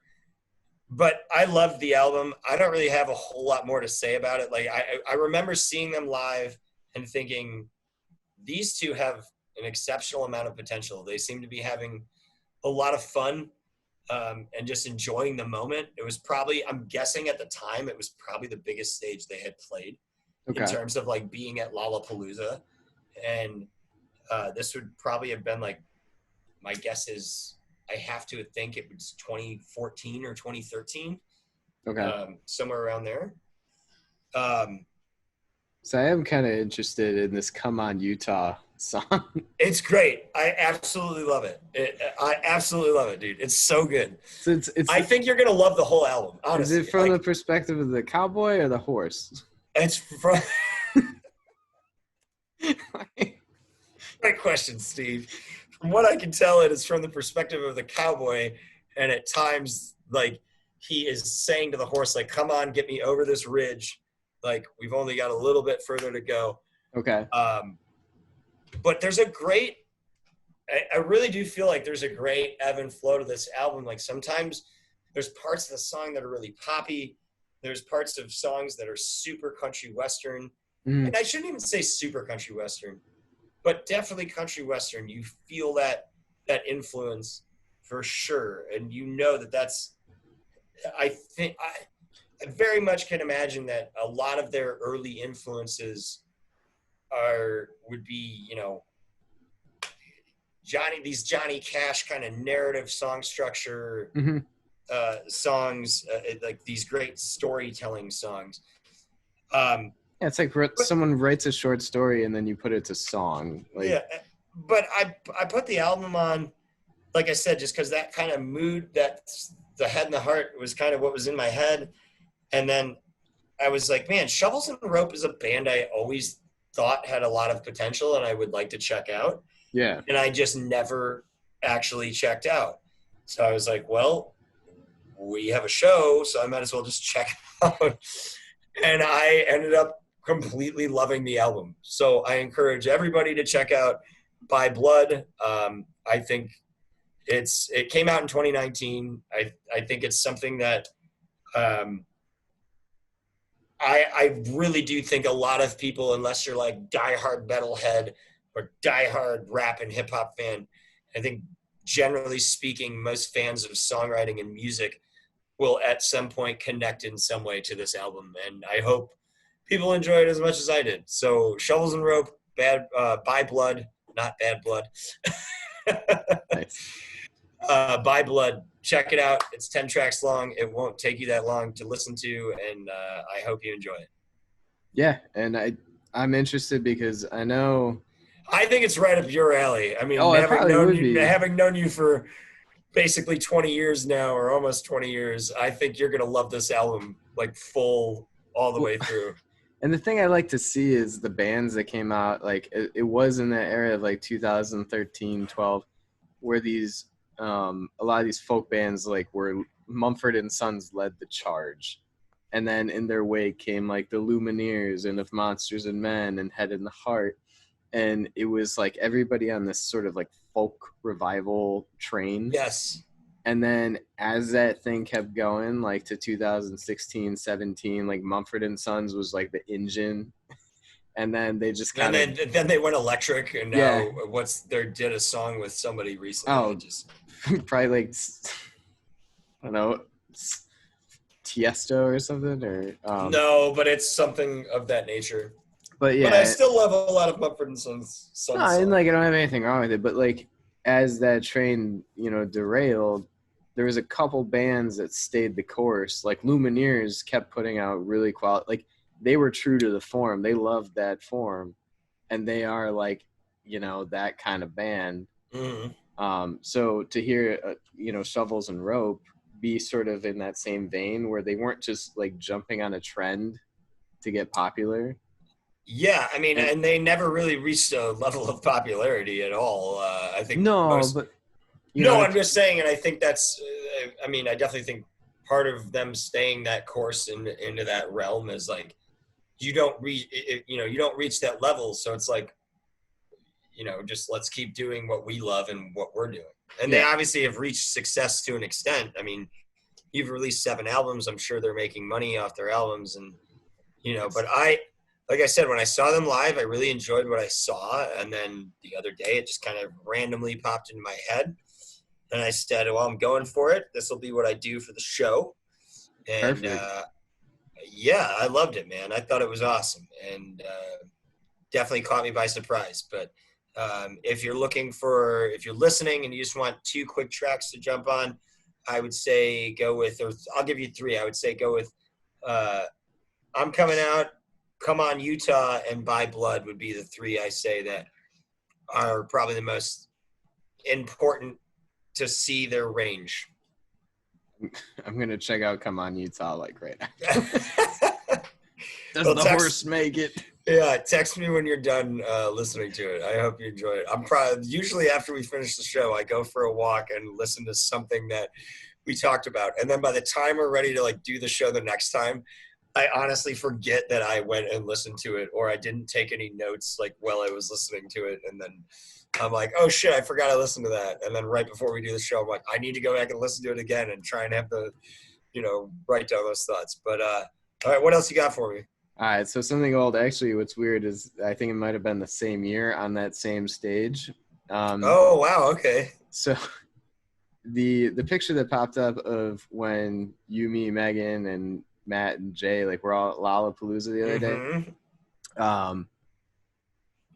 But I loved the album. I don't really have a whole lot more to say about it. Like I remember seeing them live and thinking, these two have an exceptional amount of potential. They seem to be having a lot of fun and just enjoying the moment. It was probably, I'm guessing at the time, it was probably the biggest stage they had played. Okay. In terms of like being at Lollapalooza. And this would probably have been like, my guess is, I have to think it was 2014 or 2013. Okay. Somewhere around there. So I am kind of interested in this Come On Utah song. It's great. I absolutely love it. I absolutely love it, dude. It's so good. So it's I think you're gonna love the whole album. is Honestly, it from the perspective of the cowboy or the horse? it's from. Great question, Steve. From what I can tell, it is from the perspective of the cowboy, and at times, like, he is saying to the horse, like, "Come on, get me over this ridge. Like, we've only got a little bit further to go." Okay. But there's a great. I really do feel like there's a great ebb and flow to this album. Like, sometimes there's parts of the song that are really poppy. There's parts of songs that are super country western, and I shouldn't even say super country western, but definitely country western. You feel that influence for sure, and you know that's. I think I very much can imagine that a lot of their early influences would be, you know, Johnny Cash kind of narrative song structure songs, like these great storytelling songs. Yeah, it's like someone writes a short story and then you put it to song. Like, yeah, but I put the album on, like I said, just because that kind of mood, that the head and the heart was kind of what was in my head. And then I was like, man, Shovels and Rope is a band I always thought had a lot of potential and I would like to check out. Yeah. And I just never actually checked out. So I was like, well, we have a show, so I might as well just check it out. And I ended up completely loving the album. So I encourage everybody to check out By Blood. I think it came out in 2019. I think it's something that I really do think a lot of people, unless you're like diehard metalhead or diehard rap and hip hop fan, I think generally speaking, most fans of songwriting and music will at some point connect in some way to this album. And I hope people enjoy it as much as I did. So Shovels and Rope, By Blood, not Bad Blood. Nice. By Blood, check it out. It's 10 tracks long. It won't take you that long to listen to, and I hope you enjoy it. Yeah, and I'm interested because I know. I think it's right up your alley. I mean, having known you for basically 20 years now, or almost 20 years, I think you're gonna love this album like full all the way through. And the thing I like to see is the bands that came out, like it was in that area of like 2013, 12, where these a lot of these folk bands like where Mumford and Sons led the charge. And then in their wake came like the Lumineers and Of Monsters and Men and Head in the Heart. And it was like everybody on this sort of like folk revival train. Yes. And then as that thing kept going, like to 2016, 17, like Mumford and Sons was like the engine. And then they just kind of... Then they went electric, and now did a song with somebody recently. Oh, probably like, I don't know, Tiesto or something, or no, but it's something of that nature. But yeah, but I still love a lot of Mumford and Sons. No, and like I don't have anything wrong with it, but like as that train, you know, derailed, there was a couple bands that stayed the course. Like Lumineers kept putting out really quality. Like they were true to the form. They loved that form, and they are like, you know, that kind of band. Mm-hmm. So to hear, you know, Shovels and Rope be sort of in that same vein where they weren't just like jumping on a trend to get popular. Yeah, I mean, and they never really reached a level of popularity at all. I think I'm just saying, and I think that's. I mean, I definitely think part of them staying that course into that realm is like you don't reach that level, so it's like, you know, just let's keep doing what we love and what we're doing. And they obviously have reached success to an extent. I mean, you've released 7 albums. I'm sure they're making money off their albums, and you know, but like I said, when I saw them live, I really enjoyed what I saw. And then the other day, it just kind of randomly popped into my head. And I said, well, I'm going for it. This will be what I do for the show. And yeah, I loved it, man. I thought it was awesome. And definitely caught me by surprise. But if you're listening and you just want 2 quick tracks to jump on, I would say go with, or I'll give you 3. I would say go with I'm Coming Out, Come On Utah, and By Blood would be the 3 I say that are probably the most important to see their range. I'm gonna check out "Come On Utah" like right now. Does Well, the horse make it? Yeah, text me when you're done listening to it. I hope you enjoy it. I'm probably usually after we finish the show, I go for a walk and listen to something that we talked about, and then by the time we're ready to like do the show the next time, I honestly forget that I went and listened to it, or I didn't take any notes like while I was listening to it, and then I'm like, oh shit, I forgot I listened to that, and then right before we do the show, I'm like, I need to go back and listen to it again and try and have the, write down those thoughts. But all right, what else you got for me? All right, so something old. Actually, what's weird is I think it might have been the same year on that same stage. Oh wow, okay. So the picture that popped up of when you, me, Megan, and Matt and Jay like we're all at Lollapalooza the other day.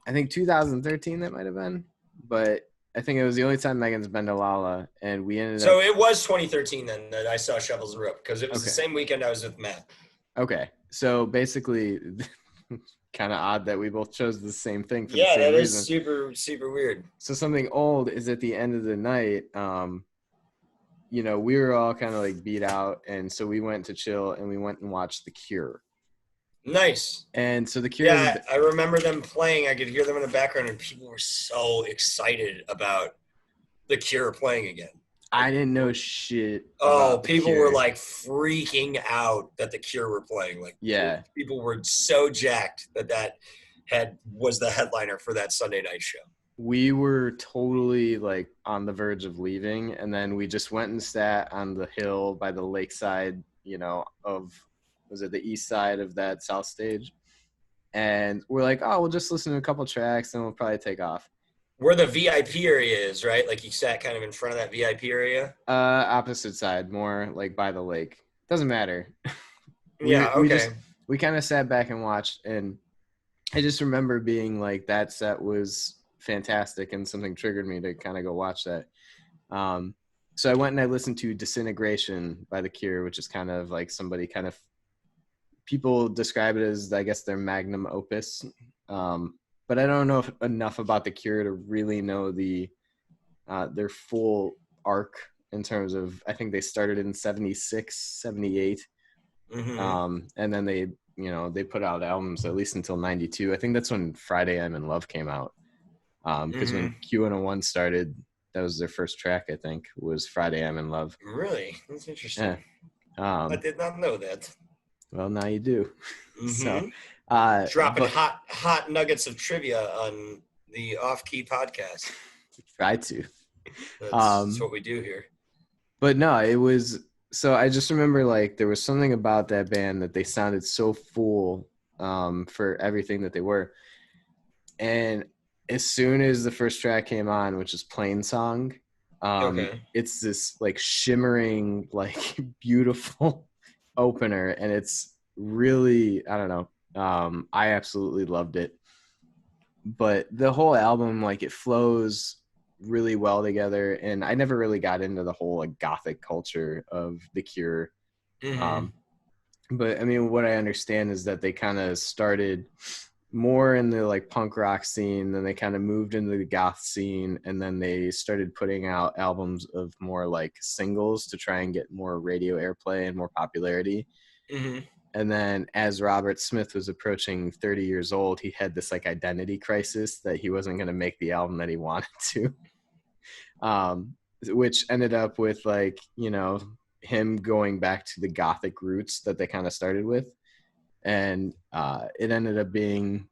I think 2013 that might have been, but I think it was the only time Megan's been to Lala, and we ended up. So it was 2013 then that I saw Shovels and Rope because it was the same weekend I was with Matt. Okay, so basically, kind of odd that we both chose the same thing for the same reason. Is super super weird. So something old is at the end of the night. We were all kind of like beat out, and so we went to chill, and we went and watched The Cure. Nice. And so The Cure. Yeah, I remember them playing. I could hear them in the background, and people were so excited about The Cure playing again. I didn't know shit. Oh, people were like freaking out that The Cure were playing. Like, yeah, people were so jacked that was the headliner for that Sunday night show. We were totally like on the verge of leaving, and then we just went and sat on the hill by the lakeside, was it the east side of that south stage? And we're like, oh, we'll just listen to a couple tracks and we'll probably take off. Where the VIP area is, right? Like you sat kind of in front of that VIP area? Opposite side, more like by the lake. Doesn't matter. Okay. We kind of sat back and watched, and I just remember being like, that set was fantastic, and something triggered me to kind of go watch that. So I went and I listened to Disintegration by The Cure, which is kind of like people describe it as, I guess, their magnum opus. But I don't know enough about The Cure to really know their full arc in terms of, I think they started in 76, 78. And then they put out albums at least until 92. I think that's when Friday I'm in Love came out. Because when Q101 started, that was their first track, I think, was Friday I'm in Love. Really? That's interesting. Yeah. I did not know that. Well, now you do. So dropping hot nuggets of trivia on the Off Key podcast. Try to. That's what we do here. But no, it was. So I just remember like there was something about that band that they sounded so full for everything that they were. And as soon as the first track came on, which is Plain Song, it's this like shimmering, like beautiful opener, and it's really, I don't know, I absolutely loved it. But the whole album, like, it flows really well together, and I never really got into the whole like gothic culture of The Cure. But I mean, what I understand is that they kind of started more in the like punk rock scene, then they kind of moved into the goth scene, and then they started putting out albums of more like singles to try and get more radio airplay and more popularity. And then as Robert Smith was approaching 30 years old, he had this like identity crisis that he wasn't going to make the album that he wanted to, which ended up with like, him going back to the gothic roots that they kind of started with. And it ended up being,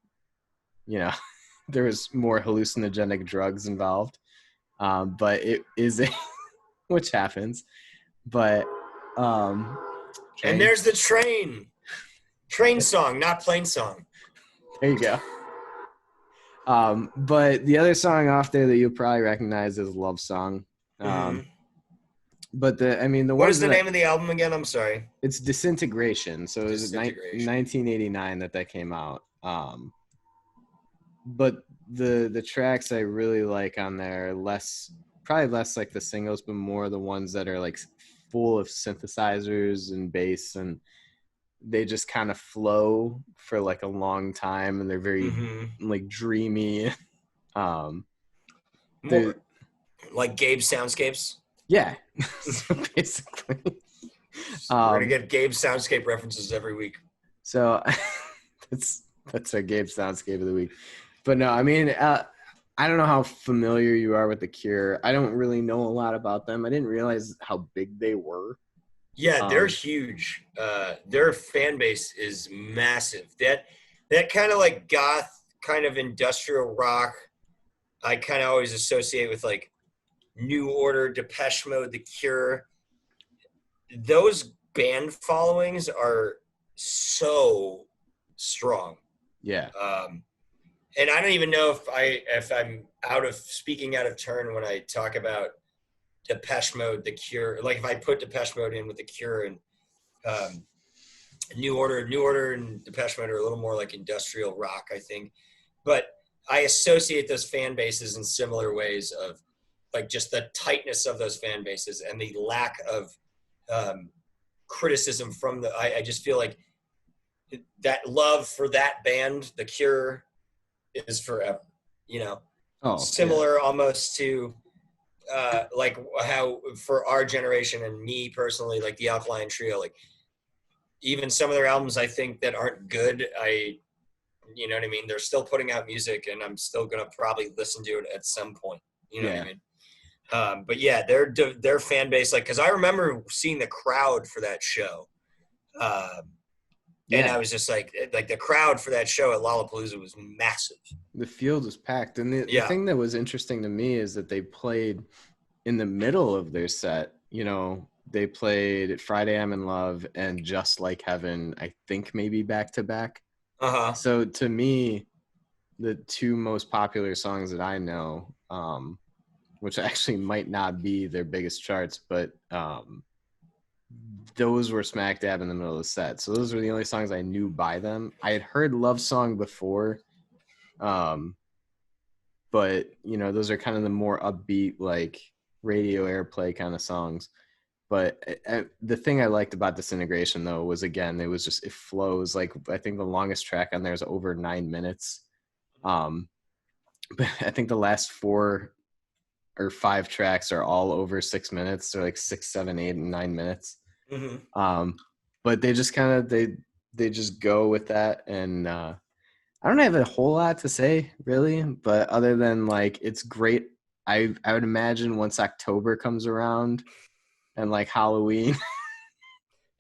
there was more hallucinogenic drugs involved, but it is which happens. But and there's the train song, not Plain Song. There you go. But the other song off there that you'll probably recognize is Love Song. But what is the name of the album again? I'm sorry. It's Disintegration. So it was 1989 that came out. But the tracks I really like on there are probably less like the singles, but more the ones that are like full of synthesizers and bass, and they just kind of flow for like a long time, and they're very like dreamy. More like Gabe Soundscapes. Yeah. So basically, We're gonna get Gabe Soundscape references every week. So that's our Gabe Soundscape of the week. But no, I mean, I don't know how familiar you are with The Cure. I don't really know a lot about them. I didn't realize how big they were. Yeah, they're huge. Their fan base is massive. That kind of like goth, kind of industrial rock, I kind of always associate with like New Order, Depeche Mode, The Cure. Those band followings are so strong. Yeah. And I don't even know if I'm speaking out of turn when I talk about Depeche Mode, The Cure. Like if I put Depeche Mode in with The Cure and New Order and Depeche Mode are a little more like industrial rock, I think. But I associate those fan bases in similar ways of like just the tightness of those fan bases and the lack of criticism from I just feel like that love for that band, The Cure, is forever, you know. Similar almost to like how for our generation and me personally, like the Alkaline Trio, like even some of their albums I think that aren't good, you know what I mean, they're still putting out music and I'm still gonna probably listen to it at some point, you know what I mean. But yeah, their fan base, like, because I remember seeing the crowd for that show, and I was just like the crowd for that show at Lollapalooza was massive. The field was packed, and the thing that was interesting to me is that they played in the middle of their set. You know, they played Friday I'm in Love and Just Like Heaven, I think maybe back to back. So to me, the two most popular songs that I know, which actually might not be their biggest charts, but those were smack dab in the middle of the set. So those were the only songs I knew by them. I had heard Love Song before, but you know, those are kind of the more upbeat, like radio airplay kind of songs. But the thing I liked about Disintegration though was, again, it flows. Like I think the longest track on there is over 9 minutes. But I think the last 4 or 5 tracks are all over 6 minutes. They're like 6, 7, 8, and 9 minutes. But they just kind of they just go with that, and I don't have a whole lot to say really, but other than like it's great. I would imagine once October comes around and like Halloween,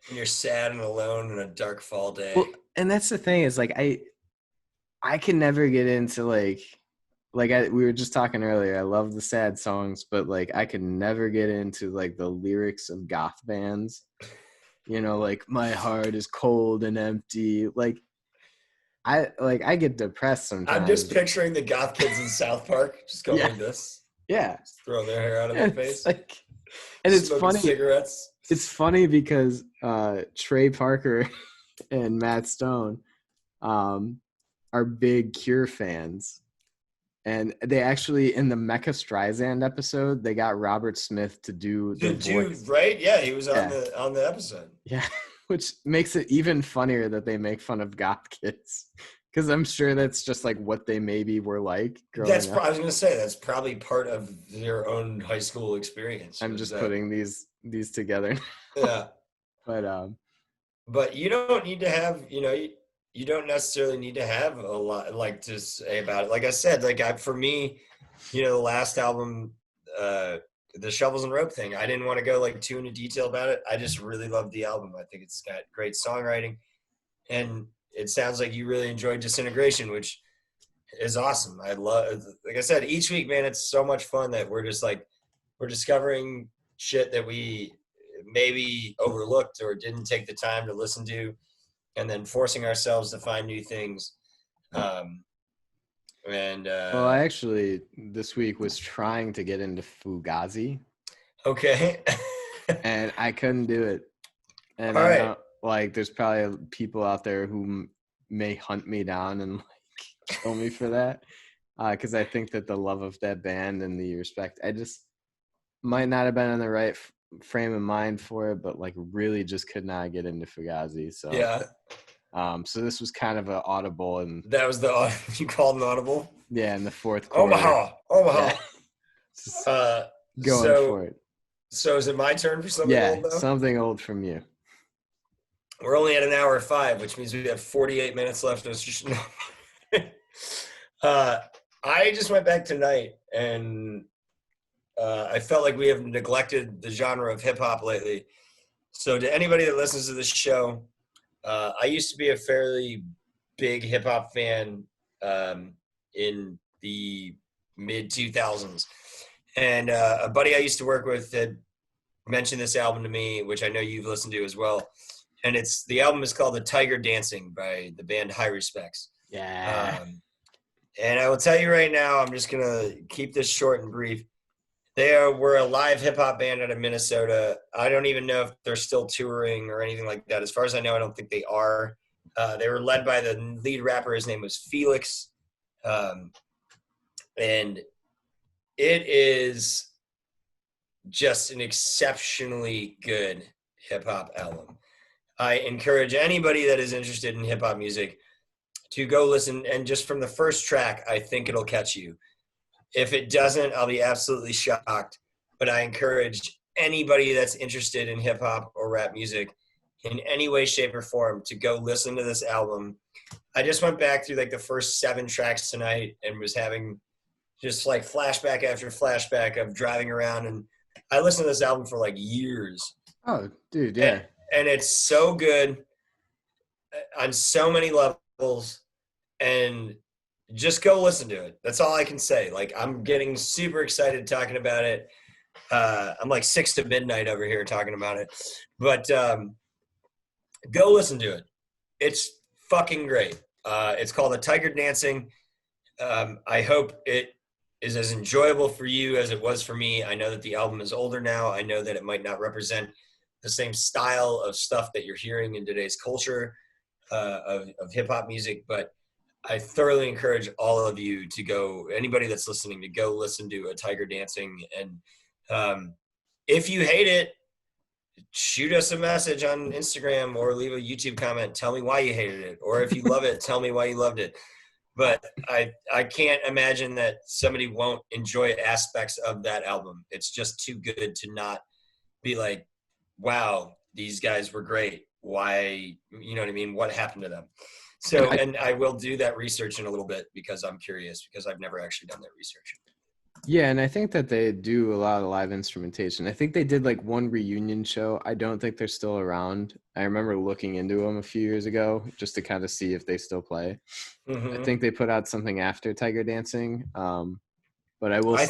and you're sad and alone on a dark fall day. Well, and that's the thing is like I can never get into we were just talking earlier. I love the sad songs, but like I can never get into like the lyrics of goth bands. You know, like my heart is cold and empty. Like I get depressed sometimes. I'm just picturing the goth kids in South Park just going like this. Yeah. Just throwing their hair out of their face. And it's funny. Cigarettes. It's funny because Trey Parker and Matt Stone are big Cure fans. And they actually, in the Mecca Streisand episode, they got Robert Smith to do the voice. Right? Yeah, he was on the episode. Yeah, which makes it even funnier that they make fun of goth kids, because I'm sure that's just like what they maybe were like growing up. I was going to say that's probably part of their own high school experience. I'm just putting these together. Yeah, but you don't need to have, you know. You don't necessarily need to have a lot like to say about it. Like I said, for me, you know, the last album, the Shovels and Rope thing, I didn't want to go like too into detail about it. I just really loved the album. I think it's got great songwriting, and it sounds like you really enjoyed Disintegration, which is awesome. I love, like I said, each week, man, it's so much fun that we're discovering shit that we maybe overlooked or didn't take the time to listen to, and then forcing ourselves to find new things. Well, I actually this week was trying to get into Fugazi. Okay. And I couldn't do it. And all right. Like there's probably people out there who may hunt me down and like kill me for that. Because I think that the love of that band and the respect, I just might not have been in the right frame of mind for it, but like really just could not get into Fugazi. So yeah. So this was kind of an audible, and that was you called an audible. Yeah, in the fourth quarter. Omaha. Yeah. Going for it. So is it my turn for something old, though? Something old from you. We're only at an hour 5, which means we have 48 minutes left. I just went back tonight, and I felt like we have neglected the genre of hip-hop lately. So to anybody that listens to this show, I used to be a fairly big hip-hop fan in the mid-2000s. And a buddy I used to work with had mentioned this album to me, which I know you've listened to as well. And the album is called The Tiger Dancing by the band Heiruspecs. Yeah. And I will tell you right now, I'm just going to keep this short and brief. We're a live hip-hop band out of Minnesota. I don't even know if they're still touring or anything like that. As far as I know, I don't think they are. They were led by the lead rapper. His name was Felix. And it is just an exceptionally good hip-hop album. I encourage anybody that is interested in hip-hop music to go listen. And just from the first track, I think it'll catch you. If it doesn't, I'll be absolutely shocked. But I encourage anybody that's interested in hip-hop or rap music in any way, shape, or form to go listen to this album. I just went back through like the first 7 tracks tonight and was having just like flashback after flashback of driving around. And I listened to this album for like years. Oh, dude, yeah. And it's so good on so many levels. And just go listen to it. That's all I can say. Like, I'm getting super excited talking about it. I'm like 6 to midnight over here talking about it. But go listen to it. It's fucking great. It's called The Tiger Dancing. I hope it is as enjoyable for you as it was for me. I know that the album is older now. I know that it might not represent the same style of stuff that you're hearing in today's culture of hip-hop music, but I thoroughly encourage all of you to go, anybody that's listening, to go listen to A Tiger Dancing. And if you hate it, shoot us a message on Instagram or leave a YouTube comment. Tell me why you hated it. Or if you love it, tell me why you loved it. But I can't imagine that somebody won't enjoy aspects of that album. It's just too good to not be like, wow, these guys were great. Why, you know what I mean? What happened to them? So, and I will do that research in a little bit because I'm curious, because I've never actually done that research. Yeah, and I think that they do a lot of live instrumentation. I think they did like one reunion show. I don't think they're still around. I remember looking into them a few years ago just to kind of see if they still play. Mm-hmm. I think they put out something after Tiger Dancing. But I will say,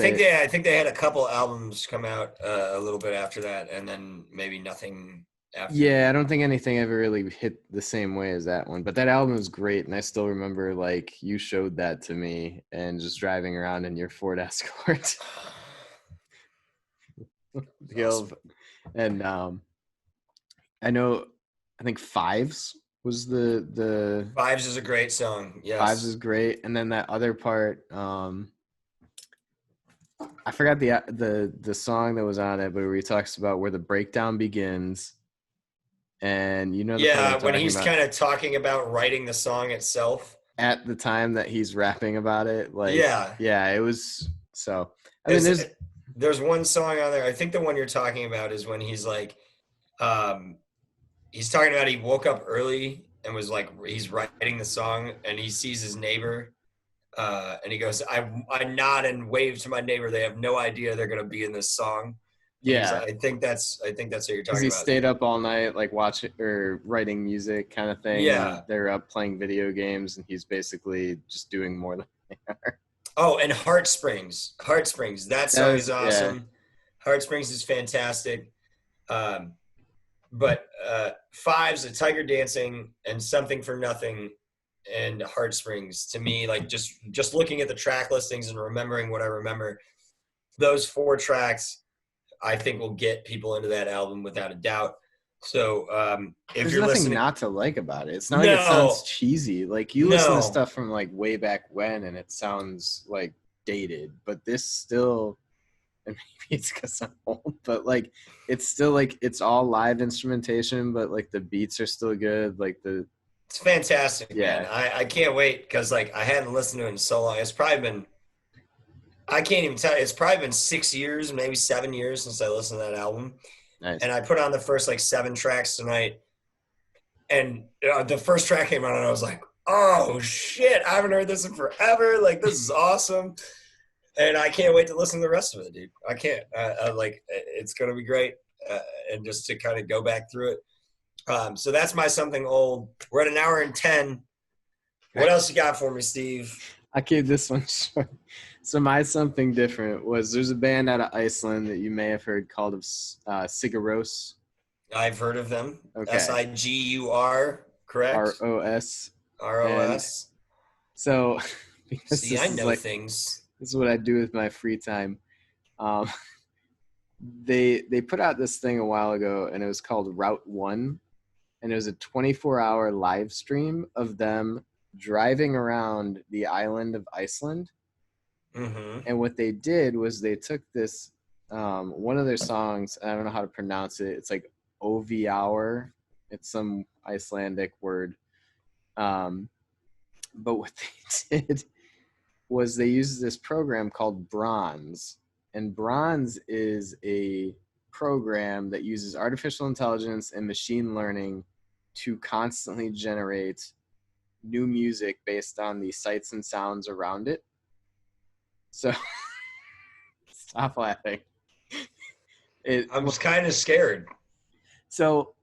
I think they had a couple albums come out a little bit after that, and then maybe nothing after. Yeah, I don't think anything ever really hit the same way as that one. But that album was great, and I still remember like you showed that to me, and just driving around in your Ford Escort. Awesome. And I think Fives was the Fives is a great song. Yes, Fives is great, and then that other part. I forgot the song that was on it, but where he talks about where the breakdown begins, and when he's kind of talking about writing the song itself at the time that he's rapping about it, like it was so. I mean, there's one song on there. I think the one you're talking about is when he's like, he's talking about he woke up early and was like, he's writing the song and he sees his neighbor. And he goes, I nod and wave to my neighbor. They have no idea they're going to be in this song. Yeah. I think that's what you're talking about. He stayed up all night, like watching or writing music kind of thing. Yeah. And they're up playing video games and he's basically just doing more than they are. Oh, and Heartsprings. That song is awesome. Yeah. Heartsprings is fantastic. But Fives, A Tiger Dancing, and Something for Nothing, and Heartsprings, to me, like just looking at the track listings and remembering what I remember, those 4 tracks I think will get people into that album without a doubt. So if there's you're nothing listening, not to like about it. It's not like it sounds cheesy. Like you listen to stuff from like way back when and it sounds like dated, but this still, and maybe it's because I'm old, but like it's still like it's all live instrumentation, but like the beats are still good. Like it's fantastic, man. I can't wait because like I hadn't listened to it in so long. It's probably been, I can't even tell. It's probably been 6 years, maybe 7 years since I listened to that album. Nice. And I put on the first like 7 tracks tonight. And the first track came on and I was like, oh shit, I haven't heard this in forever. Like, this is awesome. And I can't wait to listen to the rest of it, dude. I can't. Like, it's going to be great. And just to kind of go back through it. So that's my something old. We're at an hour and 10. What else you got for me, Steve? I keep this one short. So my something different was there's a band out of Iceland that you may have heard called Sigur Rós. I've heard of them. Okay. Sigur, correct? ROS. ROS. So, see, I know things. This is what I do with my free time. They put out this thing a while ago, and it was called Route 1, and it was a 24-hour live stream of them driving around the island of Iceland. Mm-hmm. And what they did was they took this, one of their songs, I don't know how to pronounce it. It's like Oviaur. It's some Icelandic word. But what they did was they used this program called Bronze. And Bronze is a program that uses artificial intelligence and machine learning to constantly generate new music based on the sights and sounds around it. So stop laughing. I'm just kind of scared. So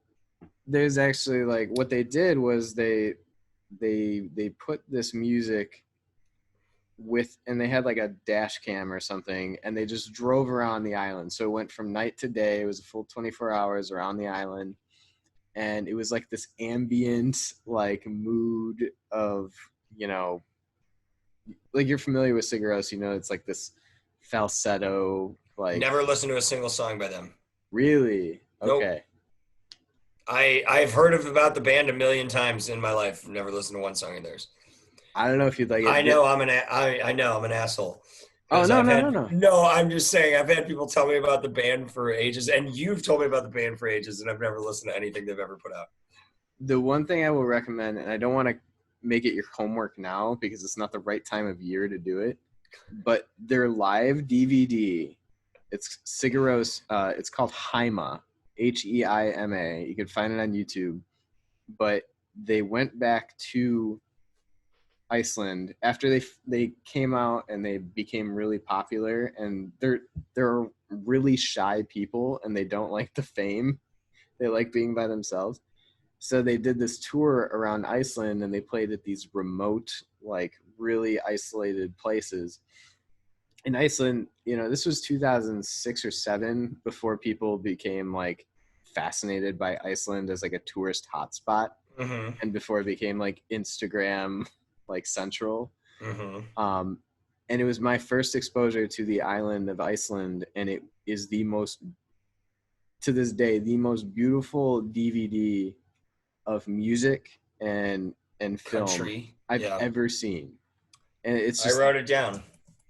there's actually like what they did was they put this music with, and they had like a dash cam or something, and they just drove around the island. So it went from night to day. It was a full 24 hours around the island. And it was like this ambient like mood of, you know, like you're familiar with Sigur Rós, you know, it's like this falsetto, like. Never listened to a single song by them. Really? Nope. Okay. I've heard about the band a million times in my life. Never listened to one song of theirs. I don't know if you'd like it. I know I'm an asshole. Oh, no. No, I'm just saying I've had people tell me about the band for ages, and you've told me about the band for ages, and I've never listened to anything they've ever put out. The one thing I will recommend, and I don't want to make it your homework now because it's not the right time of year to do it, but their live DVD, it's Sigur Rós, it's called Heima, Heima. You can find it on YouTube. But they went back to Iceland after they came out and they became really popular, and they're really shy people and they don't like the fame. They like being by themselves. So they did this tour around Iceland and they played at these remote, like really isolated places. In Iceland, you know, this was 2006 or 7 before people became like fascinated by Iceland as like a tourist hotspot. Mm-hmm. And before it became like Instagram like central. Mm-hmm. And it was my first exposure to the island of Iceland, and it is the most, to this day, the most beautiful DVD of music and film Country. I've ever seen. And it's just, I wrote it down.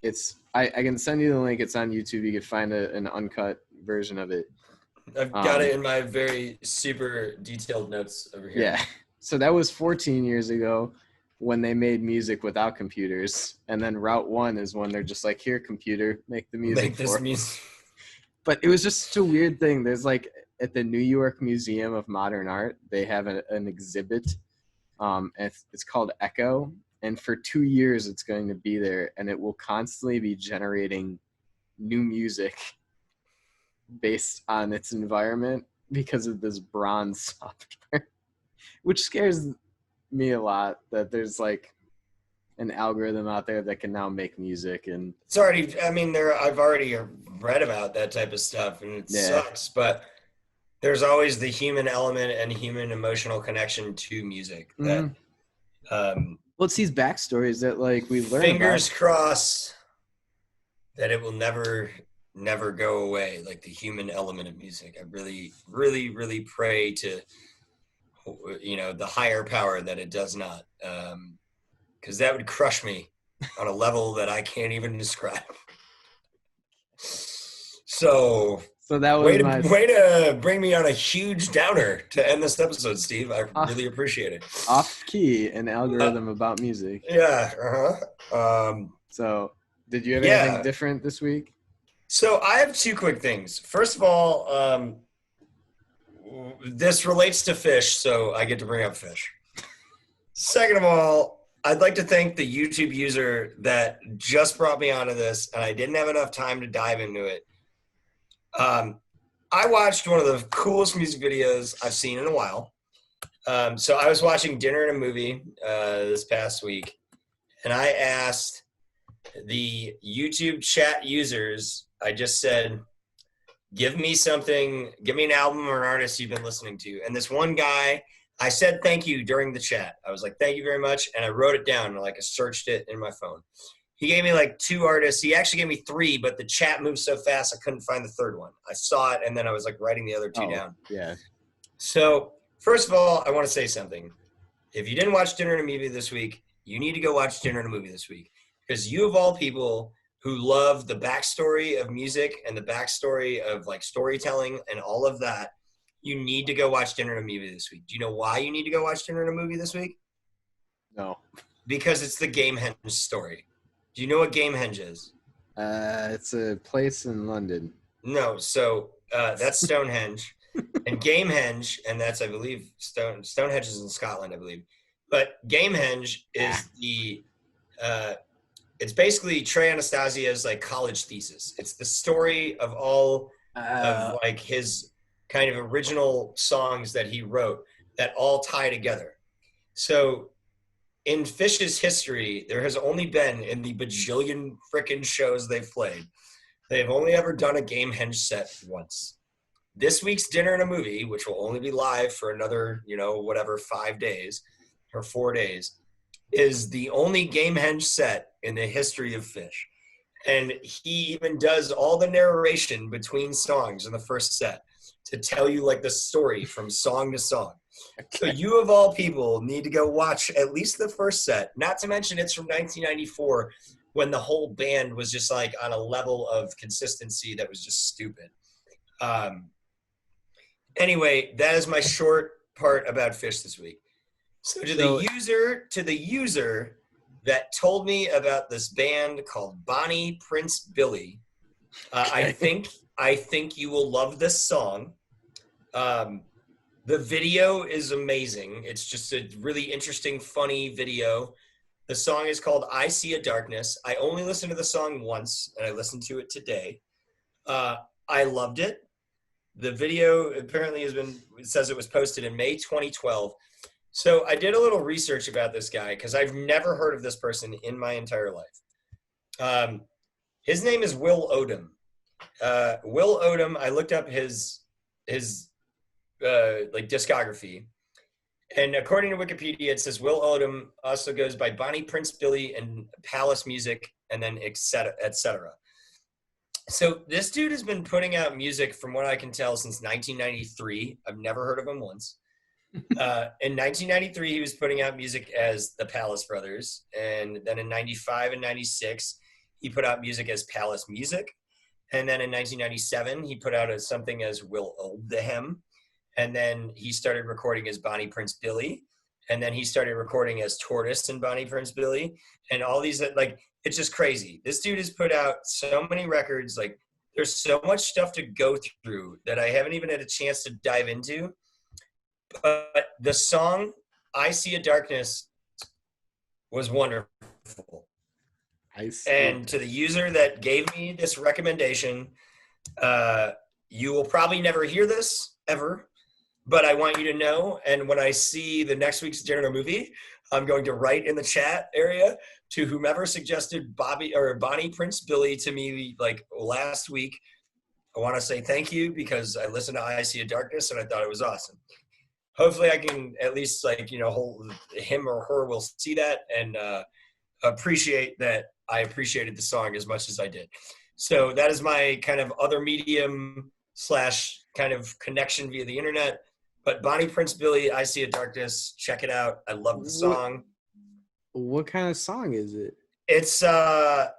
It's I can send you the link. It's on YouTube. You can find an uncut version of it. I've got it in my very super detailed notes over here. Yeah. So that was 14 years ago when they made music without computers. And then Route 1 is when they're just like, here, computer, make the music. Make this music. But it was just such a weird thing. There's like at the New York Museum of Modern Art, they have an exhibit. It's called Echo. And for 2 years, it's going to be there. And it will constantly be generating new music based on its environment because of this bronze software, which scares me a lot that there's like an algorithm out there that can now make music. And it's already, I mean, I've already read about that type of stuff and it sucks, but there's always the human element and human emotional connection to music that, well, it's these backstories that like we learn. Fingers crossed that it will never go away. Like the human element of music. I really, really, really pray to, you know, the higher power that it does not, because that would crush me on a level that I can't even describe. So that was way to bring me on a huge downer to end this episode, Steve. I really appreciate it. Off key, an algorithm about music. Yeah. So Did you have anything different this week? So I have two quick things. First of all, this relates to fish, so I get to bring up fish. Second of all, I'd like to thank the YouTube user that just brought me onto this, and I didn't have enough time to dive into it. I watched one of the coolest music videos I've seen in a while. So I was watching Dinner and a Movie this past week, and I asked the YouTube chat users, I just said, give me an album or an artist you've been listening to. And this one guy, I said thank you during the chat. I was like, thank you very much. And I wrote it down, and I searched it in my phone. He gave me like two artists. He actually gave me three, but the chat moved so fast I couldn't find the third one. I saw it, and then I was like writing the other two down. Yeah. So first of all, I want to say something. If you didn't watch Dinner and a Movie this week, you need to go watch Dinner and a Movie this week. Because you of all people who love the backstory of music and the backstory of like storytelling and all of that, you need to go watch Dinner and a Movie this week. Do you know why you need to go watch Dinner and a Movie this week? No. Because it's the Gamehenge story. Do you know what Gamehenge is? It's a place in London. No, so that's Stonehenge. And Gamehenge, and that's, I believe, Stonehenge is in Scotland, I believe. But Gamehenge is it's basically Trey Anastasia's like college thesis. It's the story of all of like his kind of original songs that he wrote that all tie together. So in Phish's history, there has only been, in the bajillion frickin' shows they've played, they've only ever done a Gamehenge set once. This week's Dinner and a Movie, which will only be live for another, 5 days or 4 days, is the only Gamehenge set in the history of Phish. And he even does all the narration between songs in the first set to tell you like the story from song to song. Okay. So you of all people need to go watch at least the first set, not to mention it's from 1994 when the whole band was just like on a level of consistency that was just stupid. Anyway, that is my short part about Phish this week. So to the user that told me about this band called Bonnie Prince Billy, I think you will love this song. The video is amazing. It's just a really interesting, funny video. The song is called I See a Darkness. I only listened to the song once, and I listened to it today. I loved it. The video apparently it says it was posted in May 2012. So I did a little research about this guy because I've never heard of this person in my entire life. His name is Will Odom. Will Odom, I looked up his discography. And according to Wikipedia, it says Will Odom also goes by Bonnie Prince Billy and Palace Music, and then et cetera. So this dude has been putting out music, from what I can tell, since 1993. I've never heard of him once. In 1993, he was putting out music as the Palace Brothers. And then in 95 and 96, he put out music as Palace Music. And then in 1997, he put out something as Will Oldham. And then he started recording as Bonnie Prince Billy. And then he started recording as Tortoise and Bonnie Prince Billy. And all these, like, it's just crazy. This dude has put out so many records. Like, there's so much stuff to go through that I haven't even had a chance to dive into. But the song I See a Darkness was wonderful. And to the user that gave me this recommendation, you will probably never hear this ever, but I want you to know. And when I see the next week's Dinner and a Movie, I'm going to write in the chat area to whomever suggested Bonnie Prince Billy to me like last week. I want to say thank you because I listened to I See a Darkness and I thought it was awesome. Hopefully I can at least him or her will see that and appreciate that I appreciated the song as much as I did. So that is my kind of other medium / kind of connection via the internet. But Bonnie Prince Billy, I See a Darkness, check it out. I love the song. What kind of song is it? It's death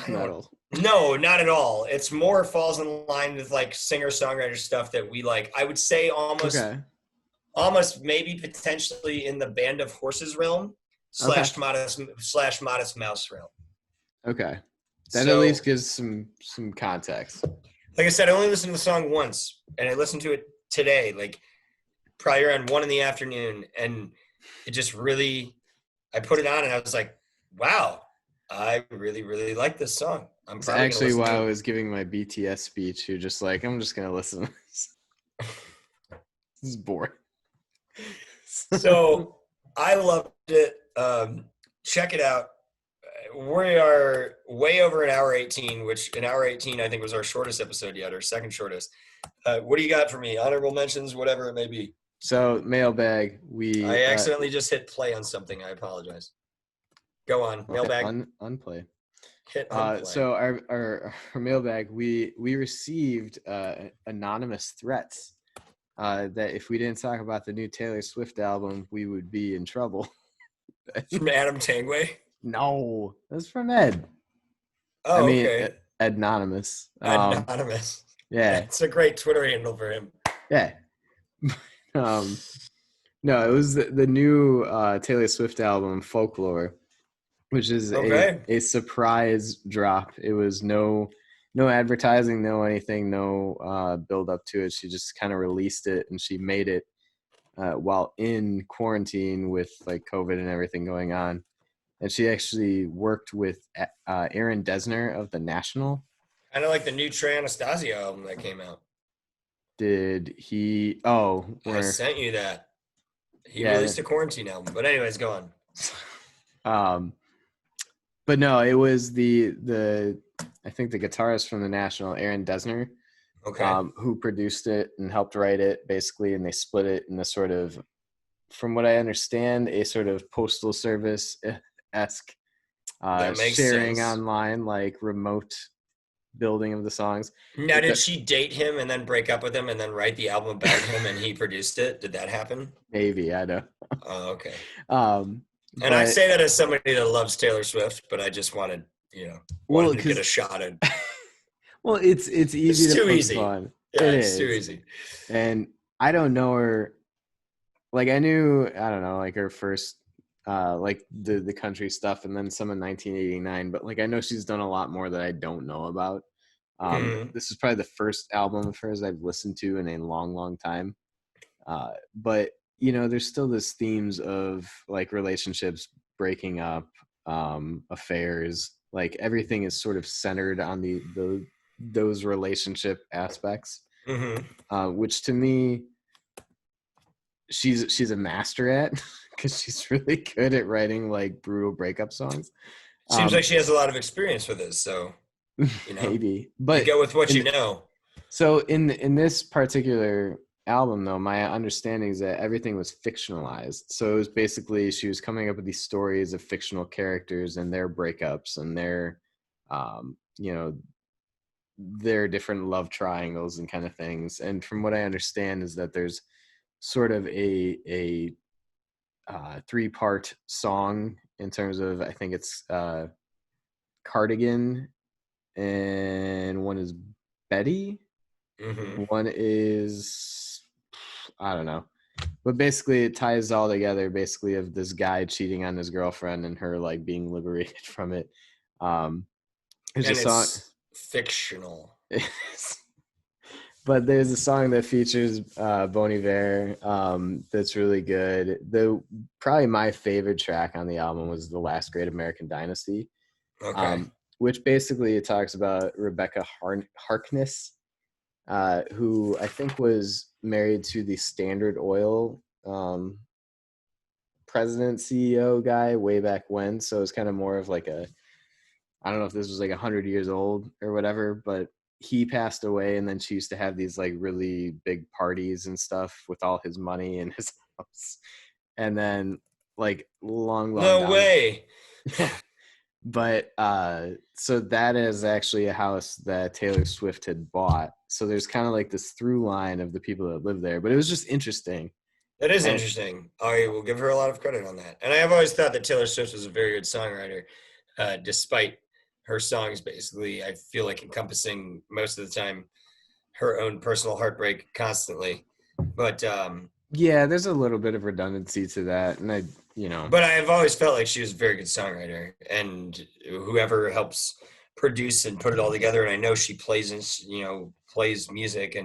metal. No, not at all. It's more falls in line with like singer-songwriter stuff that we like. I would say almost maybe potentially in the Band of Horses realm / Modest Mouse realm. Okay. That at So, least gives some context. like I said, I only listened to the song once, and I listened to it today, like probably around 1 PM, and it just really, I put it on and I was like, wow, I really, really like this song. I'm It's probably going to actually listen why to I it. was giving my BTS speech. You're just like, I'm just gonna listen to this. This is boring. So I loved it. Check it out. We are way over an hour 18, which an hour 18 I think was our shortest episode yet, or second shortest. What do you got for me? Honorable mentions, whatever it may be. So mailbag, I accidentally just hit play on something. I apologize. Go on, mailbag. unplay. Hit unplay. So our mailbag, we received anonymous threats that if we didn't talk about the new Taylor Swift album, we would be in trouble. From Adam Tangway. No, that's from Ed. Oh, okay. Anonymous. Anonymous. Yeah, It's a great Twitter handle for him. yeah. No, it was the new Taylor Swift album, Folklore, which is a surprise drop. It was no advertising, no anything, no build up to it. She just kind of released it, and she made it while in quarantine with like COVID and everything going on. And she actually worked with Aaron Dessner of The National. Kind of like the new Trey Anastasio album that came out. Did he? Oh, I sent you that. He released a quarantine album. But anyways, go on. But no, it was the I think the guitarist from The National, Aaron Dessner, who produced it and helped write it, basically, and they split it in a sort of, from what I understand, a sort of postal service-esque sharing sense. Online, like remote building of the songs. Now, did she date him and then break up with him and then write the album about him and he produced it? Did that happen? Maybe, I don't. Oh, okay. And I say that as somebody that loves Taylor Swift, but I just wanted to get a shot at. Well, it's easy. It's too to easy. Fun. Yeah, it's too easy. And I don't know her. Like I don't know, like her first, like the country stuff, and then some in 1989. But like I know she's done a lot more that I don't know about. This is probably the first album of hers I've listened to in a long, long time. But there's still this themes of like relationships breaking up, affairs, like everything is sort of centered on those relationship aspects, which to me, she's a master at, because she's really good at writing like brutal breakup songs. Seems like she has a lot of experience with this, so maybe, but you go with what you know. So in this particular album, though, my understanding is that everything was fictionalized. So it was basically she was coming up with these stories of fictional characters and their breakups and their their different love triangles and kind of things. And from what I understand is that there's sort of a 3-part song in terms of, I think it's Cardigan, and one is Betty. One is, I don't know, but basically it ties all together, basically, of this guy cheating on his girlfriend and her like being liberated from it. There's a song, fictional, but there's a song that features Bon Iver that's really good. Probably my favorite track on the album was The Last Great American Dynasty, which basically it talks about Rebecca Harkness, who I think was married to the Standard Oil president CEO guy way back when. So it's kind of more of like I don't know if this was like 100 years old or whatever, but he passed away, and then she used to have these like really big parties and stuff with all his money in his house. And then like long no way. But so that is actually a house that Taylor Swift had bought. So there's kind of like this through line of the people that live there. But it was just interesting. That is interesting. I will give her a lot of credit on that. And I have always thought that Taylor Swift was a very good songwriter, despite her songs basically, I feel like, encompassing most of the time her own personal heartbreak constantly. But Yeah, there's a little bit of redundancy to that, and But I've always felt like she was a very good songwriter, and whoever helps produce and put it all together. And I know she plays music,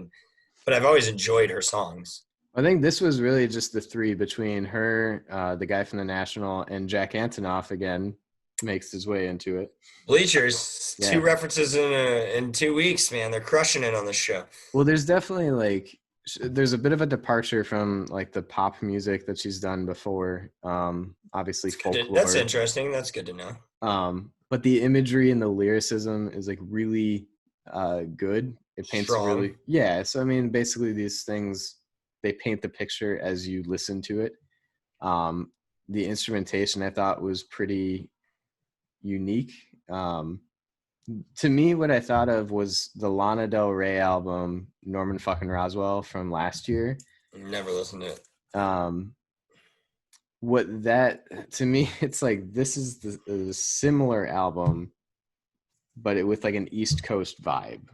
but I've always enjoyed her songs. I think this was really just the three between her, the guy from the National, and Jack Antonoff again makes his way into it. Bleachers, Yeah. 2 references in 2 weeks, man. They're crushing it on this show. Well, there's definitely there's a bit of a departure from like the pop music that she's done before. Obviously folklore. That's interesting. That's good to know. But the imagery and the lyricism is like really good. It paints Strong. So I mean, basically these things, they paint the picture as you listen to it. The instrumentation I thought was pretty unique. To me, what I thought of was the Lana Del Rey album, Norman fucking Roswell, from last year. Never listened to it. To me, it's like, this is the similar album, but with like an East Coast vibe.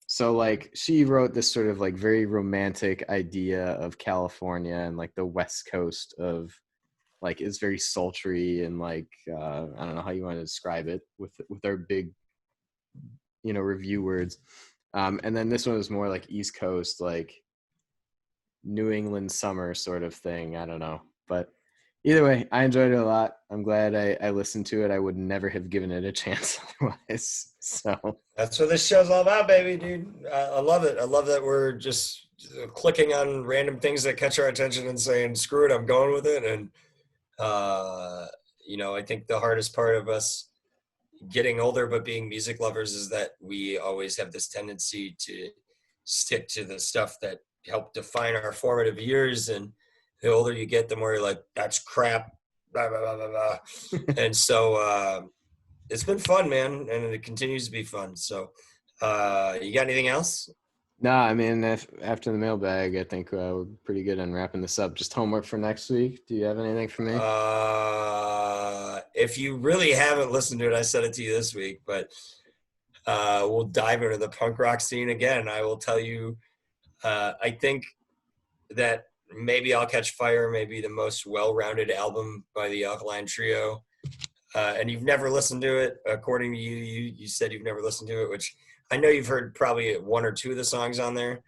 So like she wrote this sort of like very romantic idea of California and like the West Coast of like, it's very sultry and like I don't know how you want to describe it with our big review words. And then this one was more like East Coast, like New England summer sort of thing. I don't know, but either way, I enjoyed it a lot. I'm glad I listened to it. I would never have given it a chance otherwise. So that's what this show's all about, baby, dude. I love it. I love that we're just clicking on random things that catch our attention and saying, screw it, I'm going with it. And, I think the hardest part of us getting older but being music lovers is that we always have this tendency to stick to the stuff that helped define our formative years. And the older you get, the more you're like, that's crap, blah, blah, blah, blah, blah. And so it's been fun, man, and it continues to be fun. So you got anything else? No, I mean, after the mailbag, I think we're pretty good on wrapping this up. Just homework for next week. Do you have anything for me? If you really haven't listened to it, I said it to you this week, but we'll dive into the punk rock scene again. I will tell you, I think that Maybe I'll Catch Fire may be the most well-rounded album by the Alkaline Trio. And you've never listened to it. According to you said you've never listened to it, which I know you've heard probably 1 or 2 of the songs on there.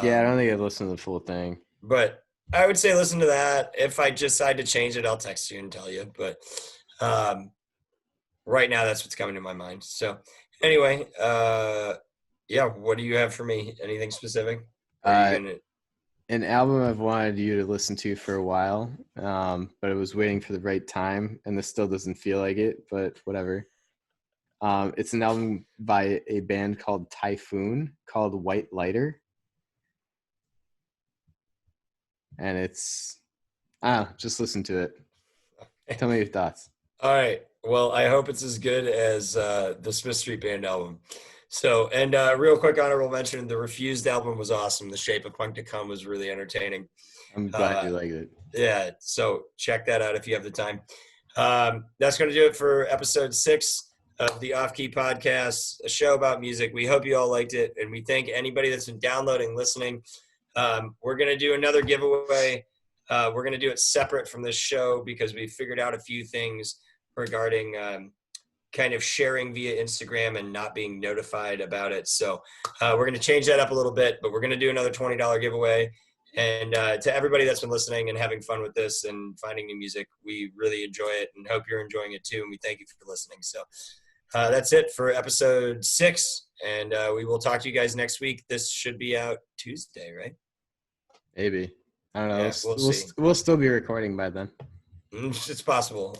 Yeah, I don't think I've listened to the full thing. But I would say listen to that. If I decide to change it, I'll text you and tell you. But right now, that's what's coming to my mind. So anyway, what do you have for me? Anything specific? An album I've wanted you to listen to for a while, but I was waiting for the right time, and this still doesn't feel like it, but whatever. It's an album by a band called Typhoon, called White Lighter. And it's, just listen to it. Tell me your thoughts. All right. Well, I hope it's as good as the Smith Street Band album. So, and real quick honorable mention, the Refused album was awesome. The Shape of Punk to Come was really entertaining. I'm glad you liked it. Yeah, so check that out if you have the time. That's going to do it for episode 6 of the Off Key Podcast, a show about music. We hope you all liked it, and we thank anybody that's been downloading, listening. We're going to do another giveaway. We're going to do it separate from this show because we figured out a few things regarding kind of sharing via Instagram and not being notified about it. So we're going to change that up a little bit, but we're going to do another $20 giveaway. And to everybody that's been listening and having fun with this and finding new music, we really enjoy it and hope you're enjoying it too. And we thank you for listening. So that's it for episode 6. And we will talk to you guys next week. This should be out Tuesday, right? Maybe. I don't know. Yeah, we'll see. We'll still be recording by then. It's possible.